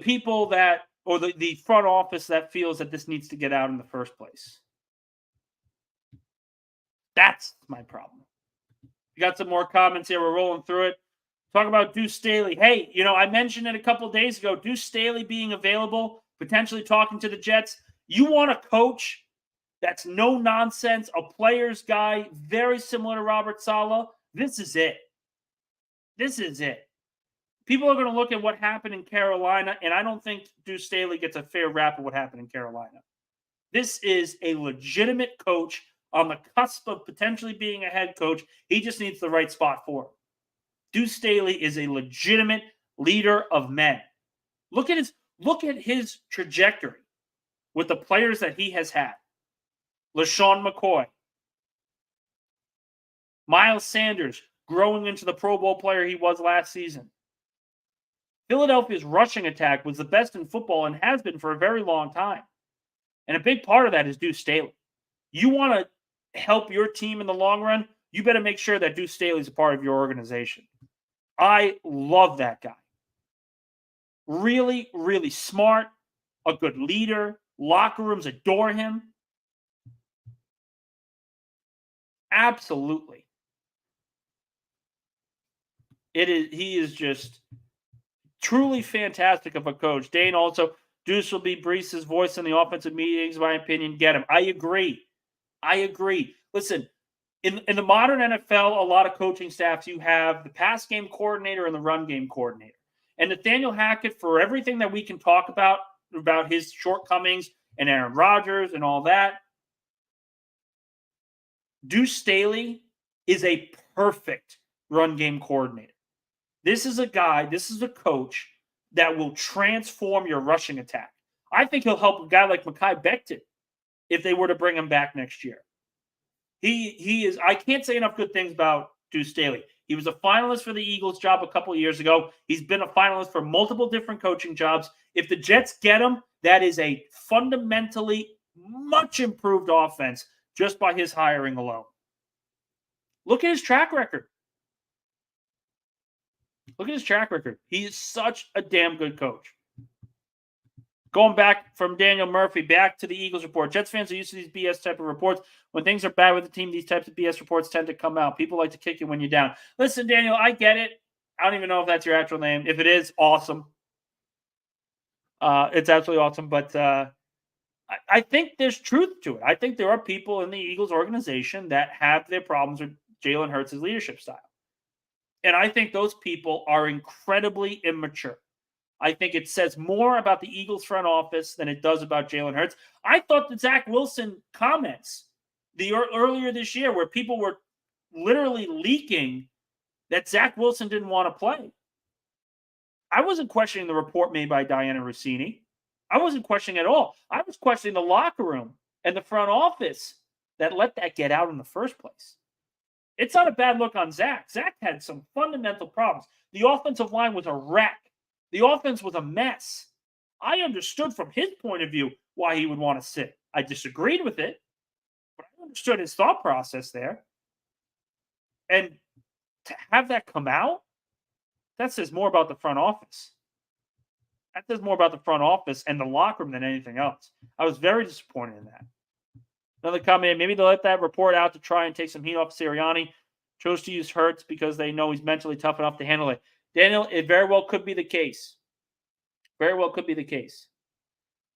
people that, or the front office that feels that this needs to get out in the first place. That's my problem. We got some more comments here. We're rolling through it. Talk about Deuce Staley. Hey, I mentioned it a couple of days ago. Deuce Staley being available, potentially talking to the Jets. You want a coach that's no nonsense, a player's guy, very similar to Robert Saleh. This is it. This is it. People are going to look at what happened in Carolina, and I don't think Deuce Staley gets a fair rap of what happened in Carolina. This is a legitimate coach on the cusp of potentially being a head coach. He just needs the right spot for him. Deuce Staley is a legitimate leader of men. Look at his trajectory with the players that he has had. LaShawn McCoy, Miles Sanders growing into the Pro Bowl player he was last season. Philadelphia's rushing attack was the best in football and has been for a very long time. And a big part of that is Deuce Staley. You want to help your team in the long run, you better make sure that Deuce Staley is a part of your organization. I love that guy. Really, really smart, a good leader. Locker rooms adore him. Absolutely. He is just truly fantastic of a coach. Dane also, Deuce will be Breece's voice in the offensive meetings, in my opinion. Get him. I agree. Listen, in the modern NFL, a lot of coaching staffs, you have the pass game coordinator and the run game coordinator. And Nathaniel Hackett, for everything that we can talk about his shortcomings and Aaron Rodgers and all that, Deuce Staley is a perfect run game coordinator. This is a coach that will transform your rushing attack. I think he'll help a guy like Mekhi Becton if they were to bring him back next year. He is. I can't say enough good things about Deuce Staley. He was a finalist for the Eagles job a couple of years ago. He's been a finalist for multiple different coaching jobs. If the Jets get him, that is a fundamentally much improved offense just by his hiring alone. Look at his track record. He is such a damn good coach. Going back from Daniel Murphy, back to the Eagles report. Jets fans are used to these BS type of reports. When things are bad with the team, these types of BS reports tend to come out. People like to kick you when you're down. Listen, Daniel, I get it. I don't even know if that's your actual name. If it is, awesome. It's absolutely awesome. But I think there's truth to it. I think there are people in the Eagles organization that have their problems with Jalen Hurts' leadership style. And I think those people are incredibly immature. I think it says more about the Eagles front office than it does about Jalen Hurts. I thought the Zach Wilson comments earlier this year, where people were literally leaking that Zach Wilson didn't want to play. I wasn't questioning the report made by Diana Rossini. I wasn't questioning at all. I was questioning the locker room and the front office that let that get out in the first place. It's not a bad look on Zach. Zach had some fundamental problems. The offensive line was a wreck. The offense was a mess. I understood from his point of view why he would want to sit. I disagreed with it, but I understood his thought process there. And to have that come out, that says more about the front office. That says more about the front office and the locker room than anything else. I was very disappointed in that. Another comment, maybe they'll let that report out to try and take some heat off Sirianni. Chose to use Hurts because they know he's mentally tough enough to handle it. Daniel, it very well could be the case. Very well could be the case.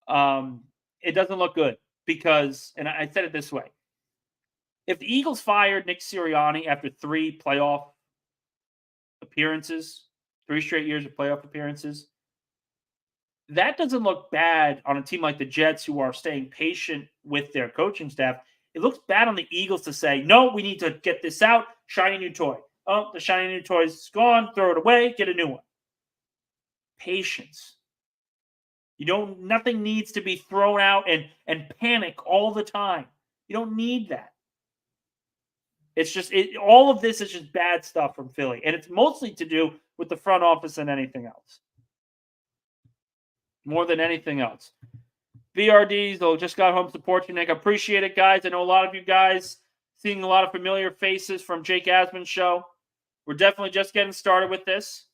It doesn't look good because, and I said it this way, if the Eagles fired Nick Sirianni after 3 playoff appearances, 3 straight years of playoff appearances. That doesn't look bad on a team like the Jets, who are staying patient with their coaching staff. It looks bad on the Eagles to say, no, we need to get this out. Shiny new toy. Oh, the shiny new toy is gone. Throw it away. Get a new one. Patience. Nothing needs to be thrown out and panic all the time. You don't need that. It's just all of this is just bad stuff from Philly, and it's mostly to do with the front office than anything else. More than anything else. VRDs, though, just got home. Support you, Nick. Appreciate it, guys. I know a lot of you guys seeing a lot of familiar faces from Jake Asman's show. We're definitely just getting started with this.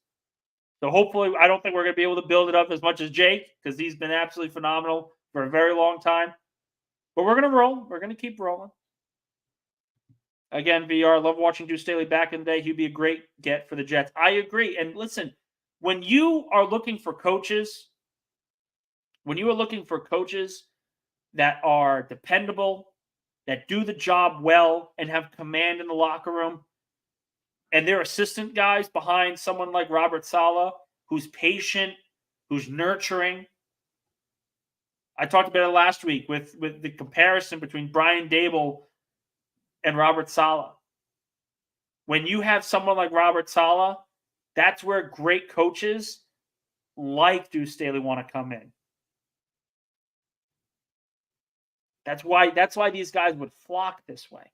So hopefully, I don't think we're going to be able to build it up as much as Jake, because he's been absolutely phenomenal for a very long time. But we're going to roll. We're going to keep rolling. Again, VR, love watching Drew Staley back in the day. He'd be a great get for the Jets. I agree. And listen, when you are looking for coaches, that are dependable, that do the job well, and have command in the locker room, and they're assistant guys behind someone like Robert Saleh, who's patient, who's nurturing. I talked about it last week with the comparison between Brian Dable and Robert Saleh. When you have someone like Robert Saleh, that's where great coaches like Drew Staley want to come in. That's why these guys would flock this way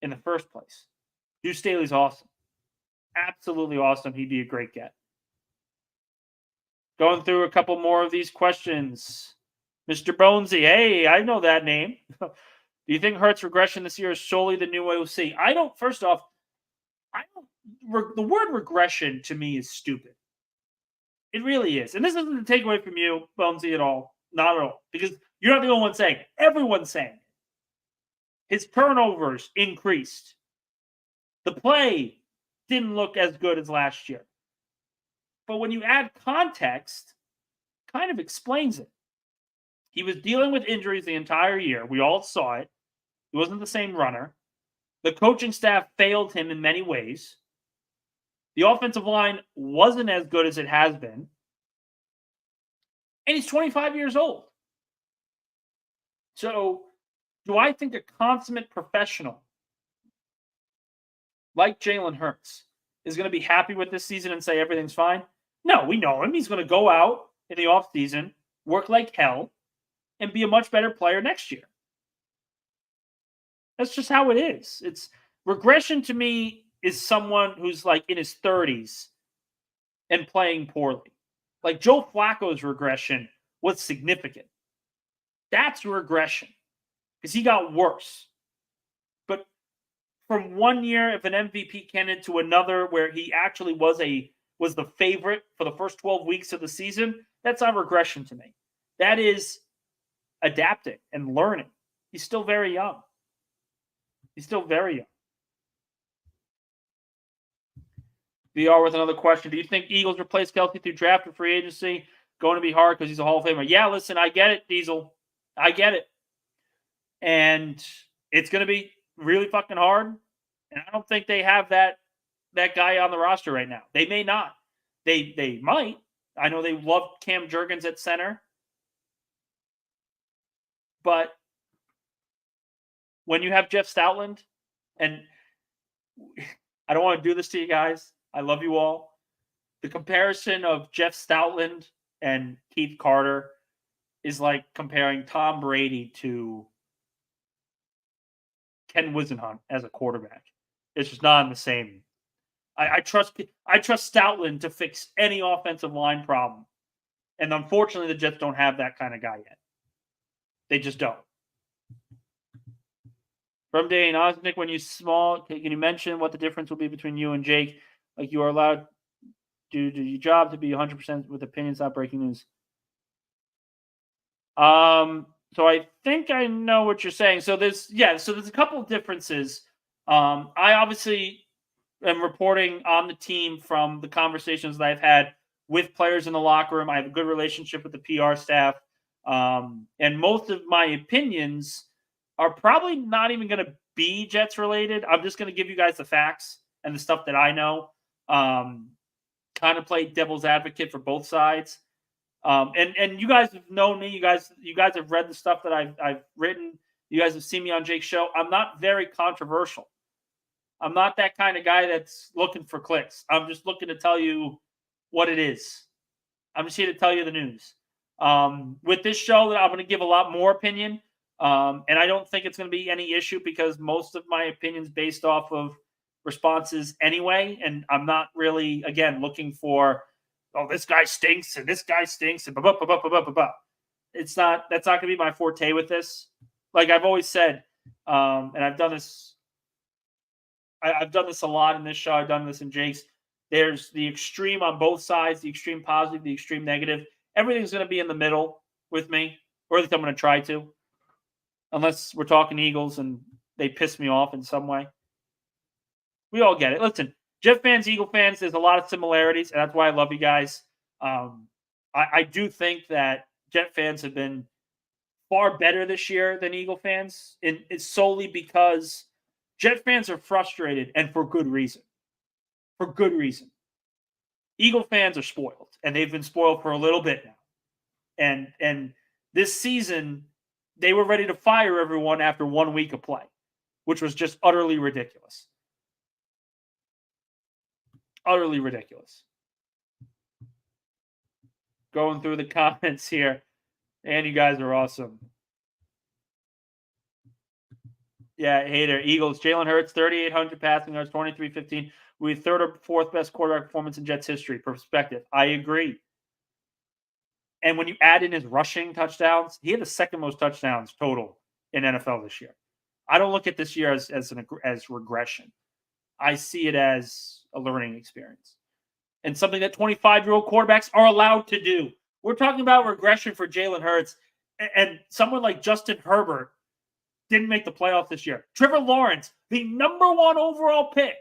in the first place. Drew Staley's awesome. Absolutely awesome. He'd be a great get. Going through a couple more of these questions. Mr. Bonesy, hey, I know that name. Do you think Hurts' regression this year is solely the new OC? The word regression to me is stupid. It really is. And this isn't a takeaway from you, Bonesy, at all. Not at all. Because you're not the only one saying it. Everyone's saying it. His turnovers increased. The play didn't look as good as last year. But when you add context, kind of explains it. He was dealing with injuries the entire year. We all saw it. He wasn't the same runner. The coaching staff failed him in many ways. The offensive line wasn't as good as it has been. And he's 25 years old. So, do I think a consummate professional like Jalen Hurts is going to be happy with this season and say everything's fine? No, we know him. He's going to go out in the offseason, work like hell, and be a much better player next year. That's just how it is. It's regression to me is someone who's like in his 30s and playing poorly. Like Joe Flacco's regression was significant. That's regression because he got worse. But from one year of an MVP candidate to another where he actually was the favorite for the first 12 weeks of the season, that's not regression to me. That is adapting and learning. He's still very young. VR with another question. Do you think Eagles replace Kelce through draft or free agency? Going to be hard because he's a Hall of Famer. Yeah, listen, I get it, Diesel. I get it. And it's going to be really fucking hard. And I don't think they have that guy on the roster right now. They may not. They might. I know they love Cam Jurgens at center. But when you have Jeff Stoutland, and I don't want to do this to you guys. I love you all. The comparison of Jeff Stoutland and Keith Carter is like comparing Tom Brady to Ken Wisenhunt as a quarterback. It's just not in the same. I trust Stoutland to fix any offensive line problem. And unfortunately, the Jets don't have that kind of guy yet. They just don't. From Dane, Nick, when you small, can you mention what the difference will be between you and Jake? Like you are allowed to do your job to be 100% with opinions, not breaking news. So I think I know what you're saying. So there's a couple of differences. I obviously am reporting on the team from the conversations that I've had with players in the locker room. I have a good relationship with the PR staff. And most of my opinions are probably not even going to be Jets related. I'm just going to give you guys the facts and the stuff that I know. kind of play devil's advocate for both sides. And you guys have known me. You guys have read the stuff that I've written. You guys have seen me on Jake's show. I'm not very controversial. I'm not that kind of guy that's looking for clicks. I'm just looking to tell you what it is. I'm just here to tell you the news. With this show, I'm going to give a lot more opinion. And I don't think it's going to be any issue because most of my opinions based off of responses anyway. And I'm not really, again, looking for, oh, this guy stinks and this guy stinks and blah, blah, blah, blah, blah, blah, blah. That's not going to be my forte with this. Like I've always said, and I've done this a lot in this show. I've done this in Jake's. There's the extreme on both sides, the extreme positive, the extreme negative. Everything's going to be in the middle with me, or at least I'm going to try to. Unless we're talking Eagles and they piss me off in some way. We all get it. Listen, Jet fans, Eagle fans, there's a lot of similarities, and that's why I love you guys. I do think that Jet fans have been far better this year than Eagle fans. And it's solely because Jet fans are frustrated, and for good reason. For good reason. Eagle fans are spoiled, and they've been spoiled for a little bit now. And this season, they were ready to fire everyone after 1 week of play, which was just utterly ridiculous. Utterly ridiculous. Going through the comments here. And you guys are awesome. Yeah, hater. Eagles. Jalen Hurts, 3,800 passing yards, 23-15. With third or fourth best quarterback performance in Jets history. Perspective. I agree. And when you add in his rushing touchdowns, he had the second most touchdowns total in NFL this year. I don't look at this year as regression. I see it as a learning experience. And something that 25-year-old quarterbacks are allowed to do. We're talking about regression for Jalen Hurts. And someone like Justin Herbert didn't make the playoffs this year. Trevor Lawrence, the number 1 overall pick,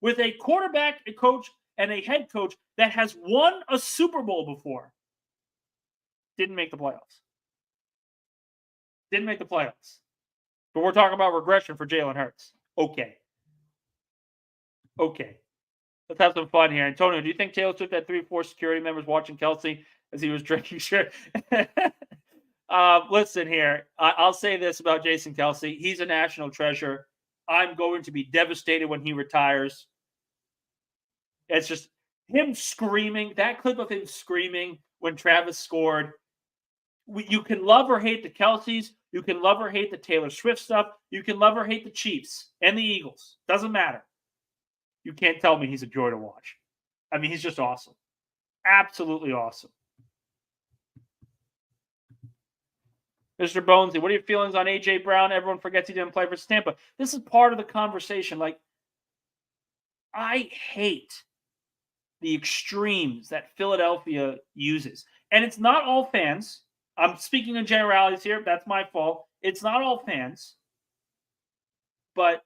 with a quarterback, a coach, and a head coach that has won a Super Bowl before, didn't make the playoffs. Didn't make the playoffs. But we're talking about regression for Jalen Hurts. Okay. Let's have some fun here. Antonio, do you think Taylor Swift had 3 or 4 security members watching Kelsey as he was drinking? Sure. Listen here. I'll say this about Jason Kelsey. He's a national treasure. I'm going to be devastated when he retires. It's just him screaming. That clip of him screaming when Travis scored. You can love or hate the Kelseys. You can love or hate the Taylor Swift stuff. You can love or hate the Chiefs and the Eagles. Doesn't matter. You can't tell me he's a joy to watch. I mean, he's just awesome. Absolutely awesome. Mr. Bonesy, what are your feelings on A.J. Brown? Everyone forgets he didn't play for Tampa. This is part of the conversation. Like, I hate the extremes that Philadelphia uses. And it's not all fans. I'm speaking in generalities here. That's my fault. It's not all fans. But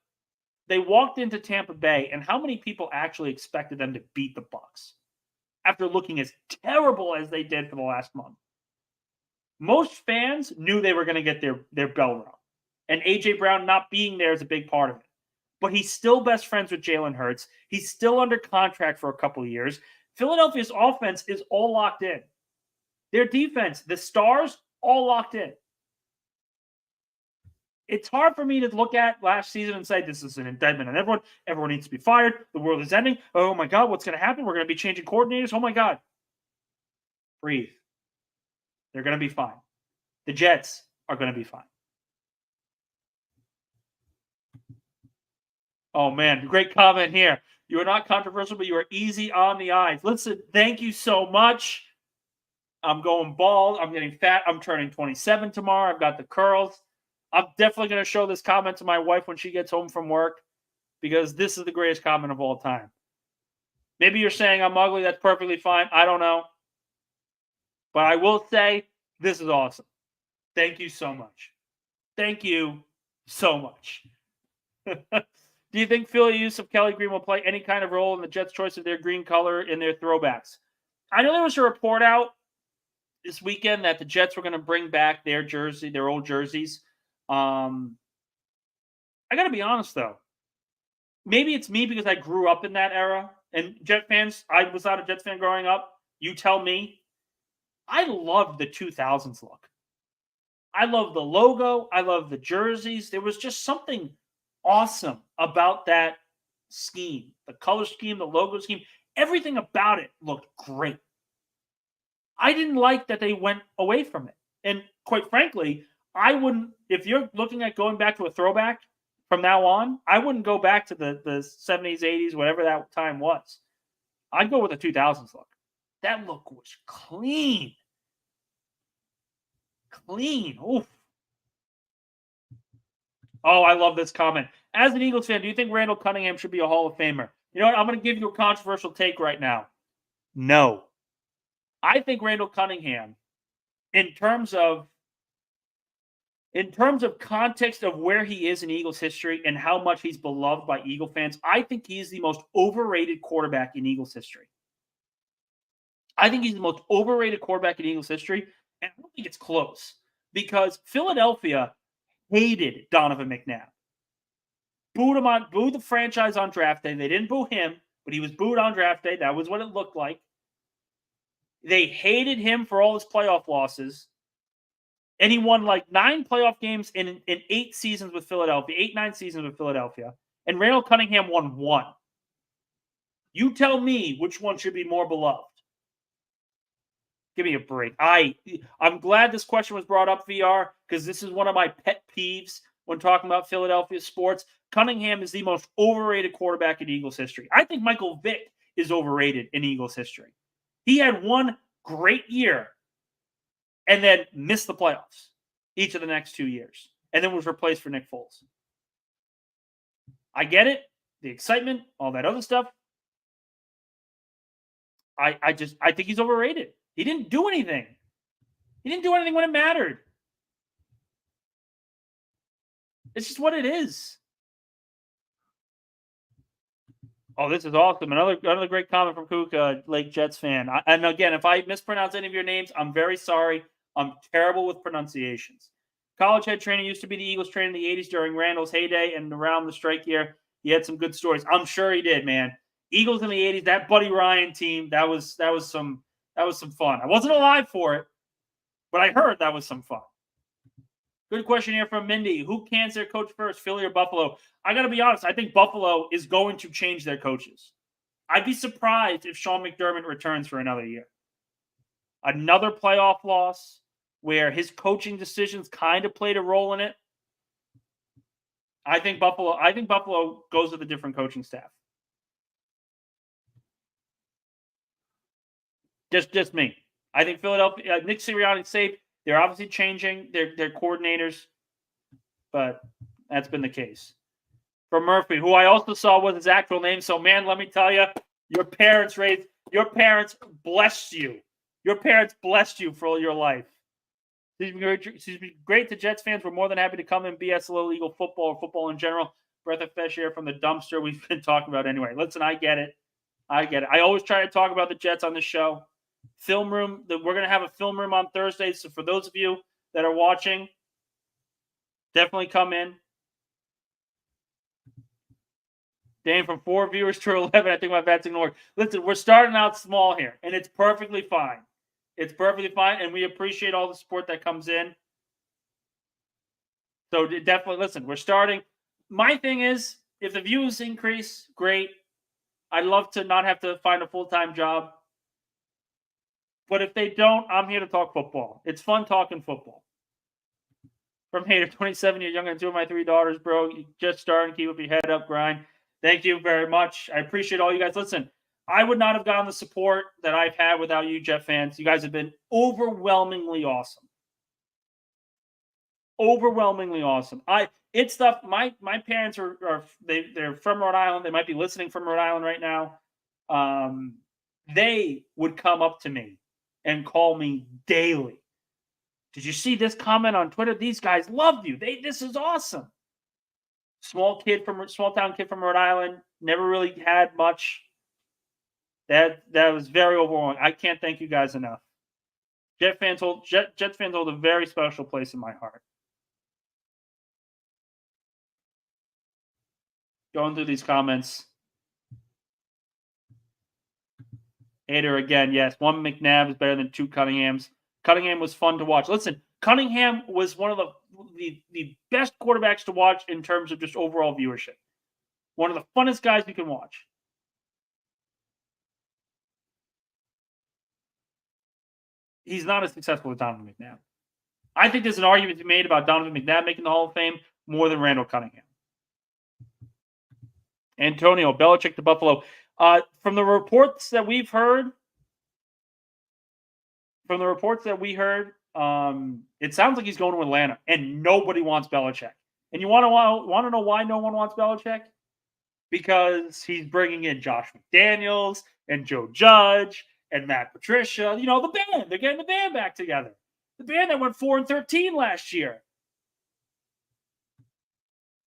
they walked into Tampa Bay, and how many people actually expected them to beat the Bucs after looking as terrible as they did for the last month? Most fans knew they were going to get their bell rung. And A.J. Brown not being there is a big part of it. But he's still best friends with Jalen Hurts. He's still under contract for a couple of years. Philadelphia's offense is all locked in. Their defense, the stars, all locked in. It's hard for me to look at last season and say this is an indictment on everyone. Everyone needs to be fired. The world is ending. Oh, my God, what's going to happen? We're going to be changing coordinators. Oh, my God. Breathe. They're going to be fine. The Jets are going to be fine. Oh, man, great comment here. You are not controversial, but you are easy on the eyes. Listen, thank you so much. I'm going bald. I'm getting fat. I'm turning 27 tomorrow. I've got the curls. I'm definitely going to show this comment to my wife when she gets home from work because this is the greatest comment of all time. Maybe you're saying I'm ugly. That's perfectly fine. I don't know. But I will say this is awesome. Thank you so much. Thank you so much. Do you think Philly use of Kelly Green will play any kind of role in the Jets' choice of their green color in their throwbacks? I know there was a report out this weekend that the Jets were going to bring back their old jerseys. I got to be honest, though. Maybe it's me because I grew up in that era and Jet fans, I was not a Jets fan growing up. You tell me. I loved the 2000s look. I love the logo. I love the jerseys. There was just something awesome about that scheme. The color scheme, the logo scheme, everything about it looked great. I didn't like that they went away from it. And quite frankly, I wouldn't, if you're looking at going back to a throwback from now on, I wouldn't go back to the 70s, 80s, whatever that time was. I'd go with the 2000s look. That look was clean. Clean. Oof. Oh, I love this comment. As an Eagles fan, do you think Randall Cunningham should be a Hall of Famer? You know what? I'm going to give you a controversial take right now. No. I think Randall Cunningham, in terms of context of where he is in Eagles history and how much he's beloved by Eagle fans, I think he's the most overrated quarterback in Eagles history. I think he's the most overrated quarterback in Eagles history, and I don't think it's close because Philadelphia hated Donovan McNabb. Booed the franchise on draft day. They didn't boo him, but he was booed on draft day. That was what it looked like. They hated him for all his playoff losses. And he won like 9 playoff games in 8 seasons with Philadelphia, 9 seasons with Philadelphia. And Randall Cunningham won 1. You tell me which one should be more beloved. Give me a break. I'm glad this question was brought up, VR, because this is one of my pet peeves when talking about Philadelphia sports. Cunningham is the most overrated quarterback in Eagles history. I think Michael Vick is overrated in Eagles history. He had one great year and then missed the playoffs each of the next 2 years, and then was replaced for Nick Foles. I get it, the excitement, all that other stuff. I think he's overrated. He didn't do anything. He didn't do anything when it mattered. It's just what it is. Oh, this is awesome. Another great comment from Kuka, Lake Jets fan. And again, if I mispronounce any of your names, I'm very sorry. I'm terrible with pronunciations. College head trainer used to be the Eagles trainer in the 80s during Randall's heyday and around the strike year. He had some good stories. I'm sure he did, man. Eagles in the 80s, that Buddy Ryan team, that was some fun. I wasn't alive for it, but I heard that was some fun. Good question here from Mindy. Who cans their coach first, Philly or Buffalo? I got to be honest. I think Buffalo is going to change their coaches. I'd be surprised if Sean McDermott returns for another year. Another playoff loss where his coaching decisions kind of played a role in it. I think Buffalo goes with a different coaching staff. Just me. I think Philadelphia, Nick Sirianni safe. They're obviously changing their coordinators, but that's been the case. For Murphy, who I also saw was his actual name. So, man, let me tell you, your parents blessed you. Your parents blessed you for all your life. She's been great to Jets fans. We're more than happy to come and BS a little Eagle football or football in general. Breath of fresh air from the dumpster we've been talking about anyway. Listen, I get it. I always try to talk about the Jets on the show. Film room. We're going to have a film room on Thursday. So for those of you that are watching, definitely come in. Dane, from 4 viewers to 11, I think my bat's ignored. Listen, we're starting out small here, and it's perfectly fine. It's perfectly fine, and we appreciate all the support that comes in. So definitely, listen, we're starting. My thing is, if the views increase, great. I'd love to not have to find a full-time job. But if they don't, I'm here to talk football. It's fun talking football. From Hater, 27, you're younger than 2 of my 3 daughters, bro. You just starting. Keep up your head up, grind. Thank you very much. I appreciate all you guys. Listen, I would not have gotten the support that I've had without you, Jet fans. You guys have been overwhelmingly awesome. Overwhelmingly awesome. It's stuff. My parents they're from Rhode Island. They might be listening from Rhode Island right now. They would come up to me and call me daily. Did you see this comment on Twitter? These guys love you. This is awesome. Small town kid from Rhode Island. Never really had much. That was very overwhelming. I can't thank you guys enough. Jets fans hold a very special place in my heart. Going through these comments. Hater again, yes. One McNabb is better than two Cunninghams. Cunningham was fun to watch. Listen, Cunningham was one of the best quarterbacks to watch in terms of just overall viewership. One of the funnest guys you can watch. He's not as successful as Donovan McNabb. I think there's an argument to be made about Donovan McNabb making the Hall of Fame more than Randall Cunningham. Antonio, Belichick to Buffalo. From the reports that we've heard, it sounds like he's going to Atlanta, and nobody wants Belichick. And you want to know why no one wants Belichick? Because he's bringing in Josh McDaniels and Joe Judge and Matt Patricia. You know, the band. They're getting the band back together. The band that went 4-13 last year.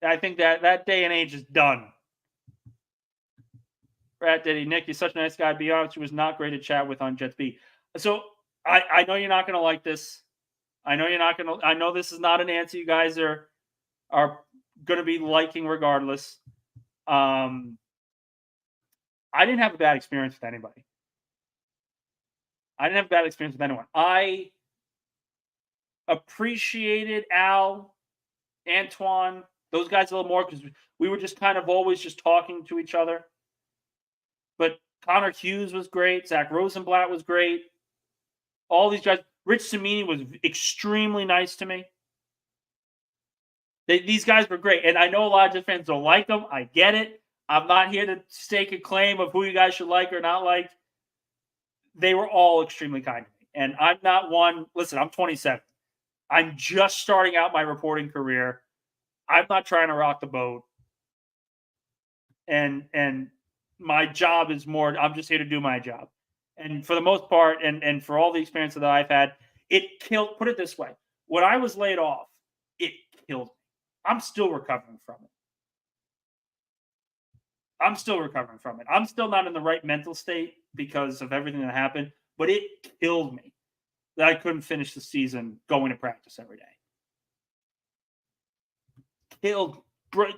I think that day and age is done. Rat Daddy, Nick, he's such a nice guy. To be honest, he was not great to chat with on Jets B. So I know you're not going to like this. I know this is not an answer you guys are going to be liking regardless. I didn't have a bad experience with anybody. I didn't have a bad experience with anyone. I appreciated Al, Antoine, those guys a little more because we were just kind of always just talking to each other. But Connor Hughes was great. Zach Rosenblatt was great. All these guys. Rich Cimini was extremely nice to me. These guys were great. And I know a lot of Jets fans don't like them. I get it. I'm not here to stake a claim of who you guys should like or not like. They were all extremely kind to me. And I'm not one. Listen, I'm 27. I'm just starting out my reporting career. I'm not trying to rock the boat. And my job is more, I'm just here to do my job. And for the most part, and for all the experience that I've had, it killed, put it this way. When I was laid off, it killed me. I'm still recovering from it. I'm still not in the right mental state because of everything that happened, but it killed me that I couldn't finish the season going to practice every day.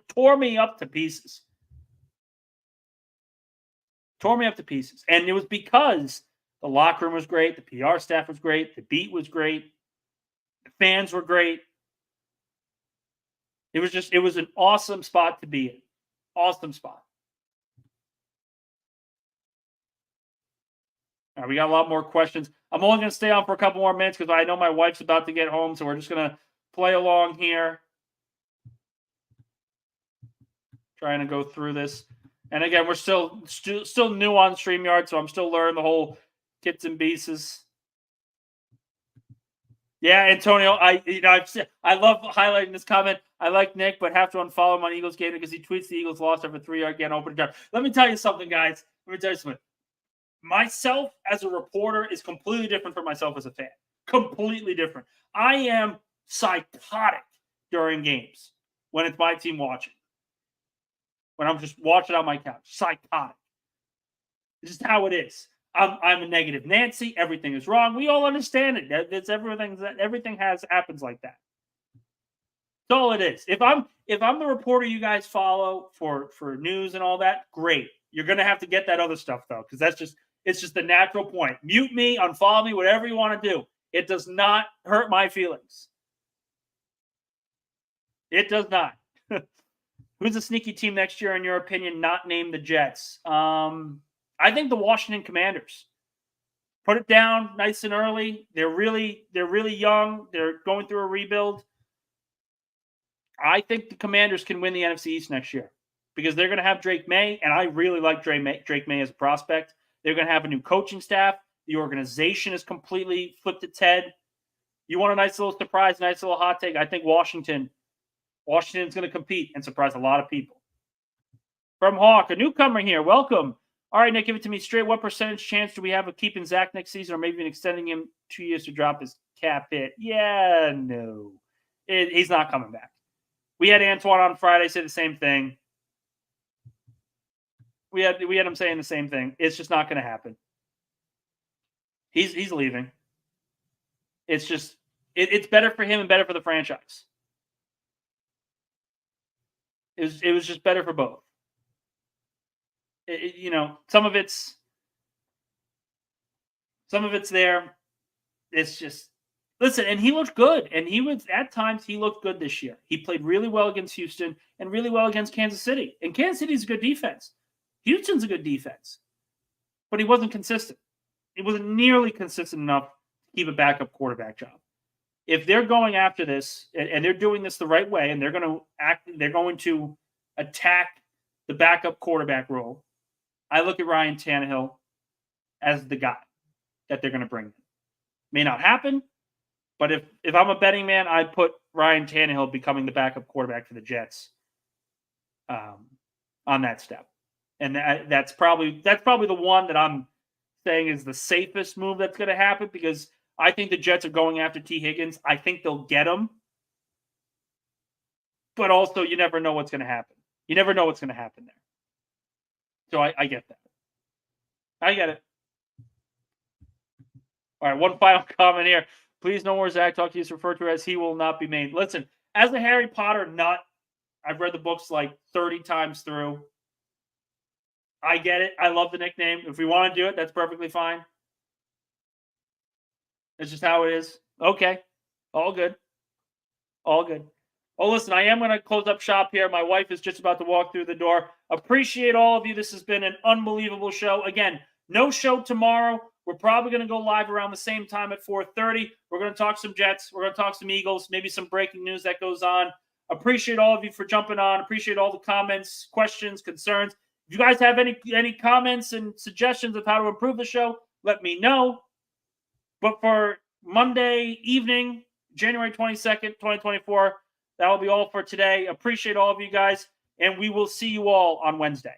Tore me up to pieces. And it was because the locker room was great, the PR staff was great, the beat was great, the fans were great. It was an awesome spot to be in. Awesome spot. All right, we got a lot more questions. I'm only going to stay on for a couple more minutes because I know my wife's about to get home, so we're just going to play along here. Trying to go through this. And again, we're still new on StreamYard, so I'm still learning the whole kits and pieces. Yeah, Antonio, I love highlighting this comment. I like Nick, but have to unfollow him on Eagles game because he tweets the Eagles lost after 3-yard gain open drive. Let me tell you something, guys. Myself as a reporter is completely different from myself as a fan. Completely different. I am psychotic during games when it's my team watching. When I'm just watching on my couch. Psychotic. It's just how it is. I'm a negative Nancy. Everything is wrong. We all understand it. It's everything happens like that. That's all it is. If I'm the reporter you guys follow for news and all that, great. You're gonna have to get that other stuff though, because it's just the natural point. Mute me, unfollow me, whatever you want to do. It does not hurt my feelings. It does not. Who's a sneaky team next year, in your opinion, not named the Jets? I think the Washington Commanders. Put it down nice and early. They're really young. They're going through a rebuild. I think the Commanders can win the NFC East next year because they're going to have Drake May, and I really like Drake May as a prospect. They're going to have a new coaching staff. The organization is completely flipped its head. You want a nice little surprise, nice little hot take? I think Washington's going to compete and surprise a lot of people. From Hawk, a newcomer here. Welcome. All right, Nick, give it to me straight. What percentage chance do we have of keeping Zach next season or maybe even extending him 2 years to drop his cap hit? Yeah, no. He's not coming back. We had Antoine on Friday say the same thing. We had him saying the same thing. It's just not going to happen. He's leaving. It's just it's better for him and better for the franchise. It was just better for both. Some of it's Some of it's there. It's just, listen, and he looked good. And at times, he looked good this year. He played really well against Houston and really well against Kansas City. And Kansas City's a good defense. Houston's a good defense. But he wasn't consistent. He wasn't nearly consistent enough to keep a backup quarterback job. If they're going after this and they're doing this the right way and they're going to attack the backup quarterback role, I look at Ryan Tannehill as the guy that they're going to bring in. May not happen, but if I'm a betting man, I'd put Ryan Tannehill becoming the backup quarterback for the Jets on that step. And that's probably the one that I'm saying is the safest move that's going to happen, because I think the Jets are going after T. Higgins. I think they'll get him. But also, you never know what's going to happen. You never know what's going to happen there. So I get that. I get it. All right, one final comment here. Please no more Zach talk. He's referred to as he will not be named. Listen, as a Harry Potter nut, I've read the books like 30 times through. I get it. I love the nickname. If we want to do it, that's perfectly fine. It's just how it is. Okay. All good. All good. Oh, listen, I am going to close up shop here. My wife is just about to walk through the door. Appreciate all of you. This has been an unbelievable show. Again, no show tomorrow. We're probably going to go live around the same time at 4:30. We're going to talk some Jets. We're going to talk some Eagles, maybe some breaking news that goes on. Appreciate all of you for jumping on. Appreciate all the comments, questions, concerns. If you guys have any comments and suggestions of how to improve the show, let me know. But for Monday evening, January 22nd, 2024, that'll be all for today. Appreciate all of you guys, and we will see you all on Wednesday.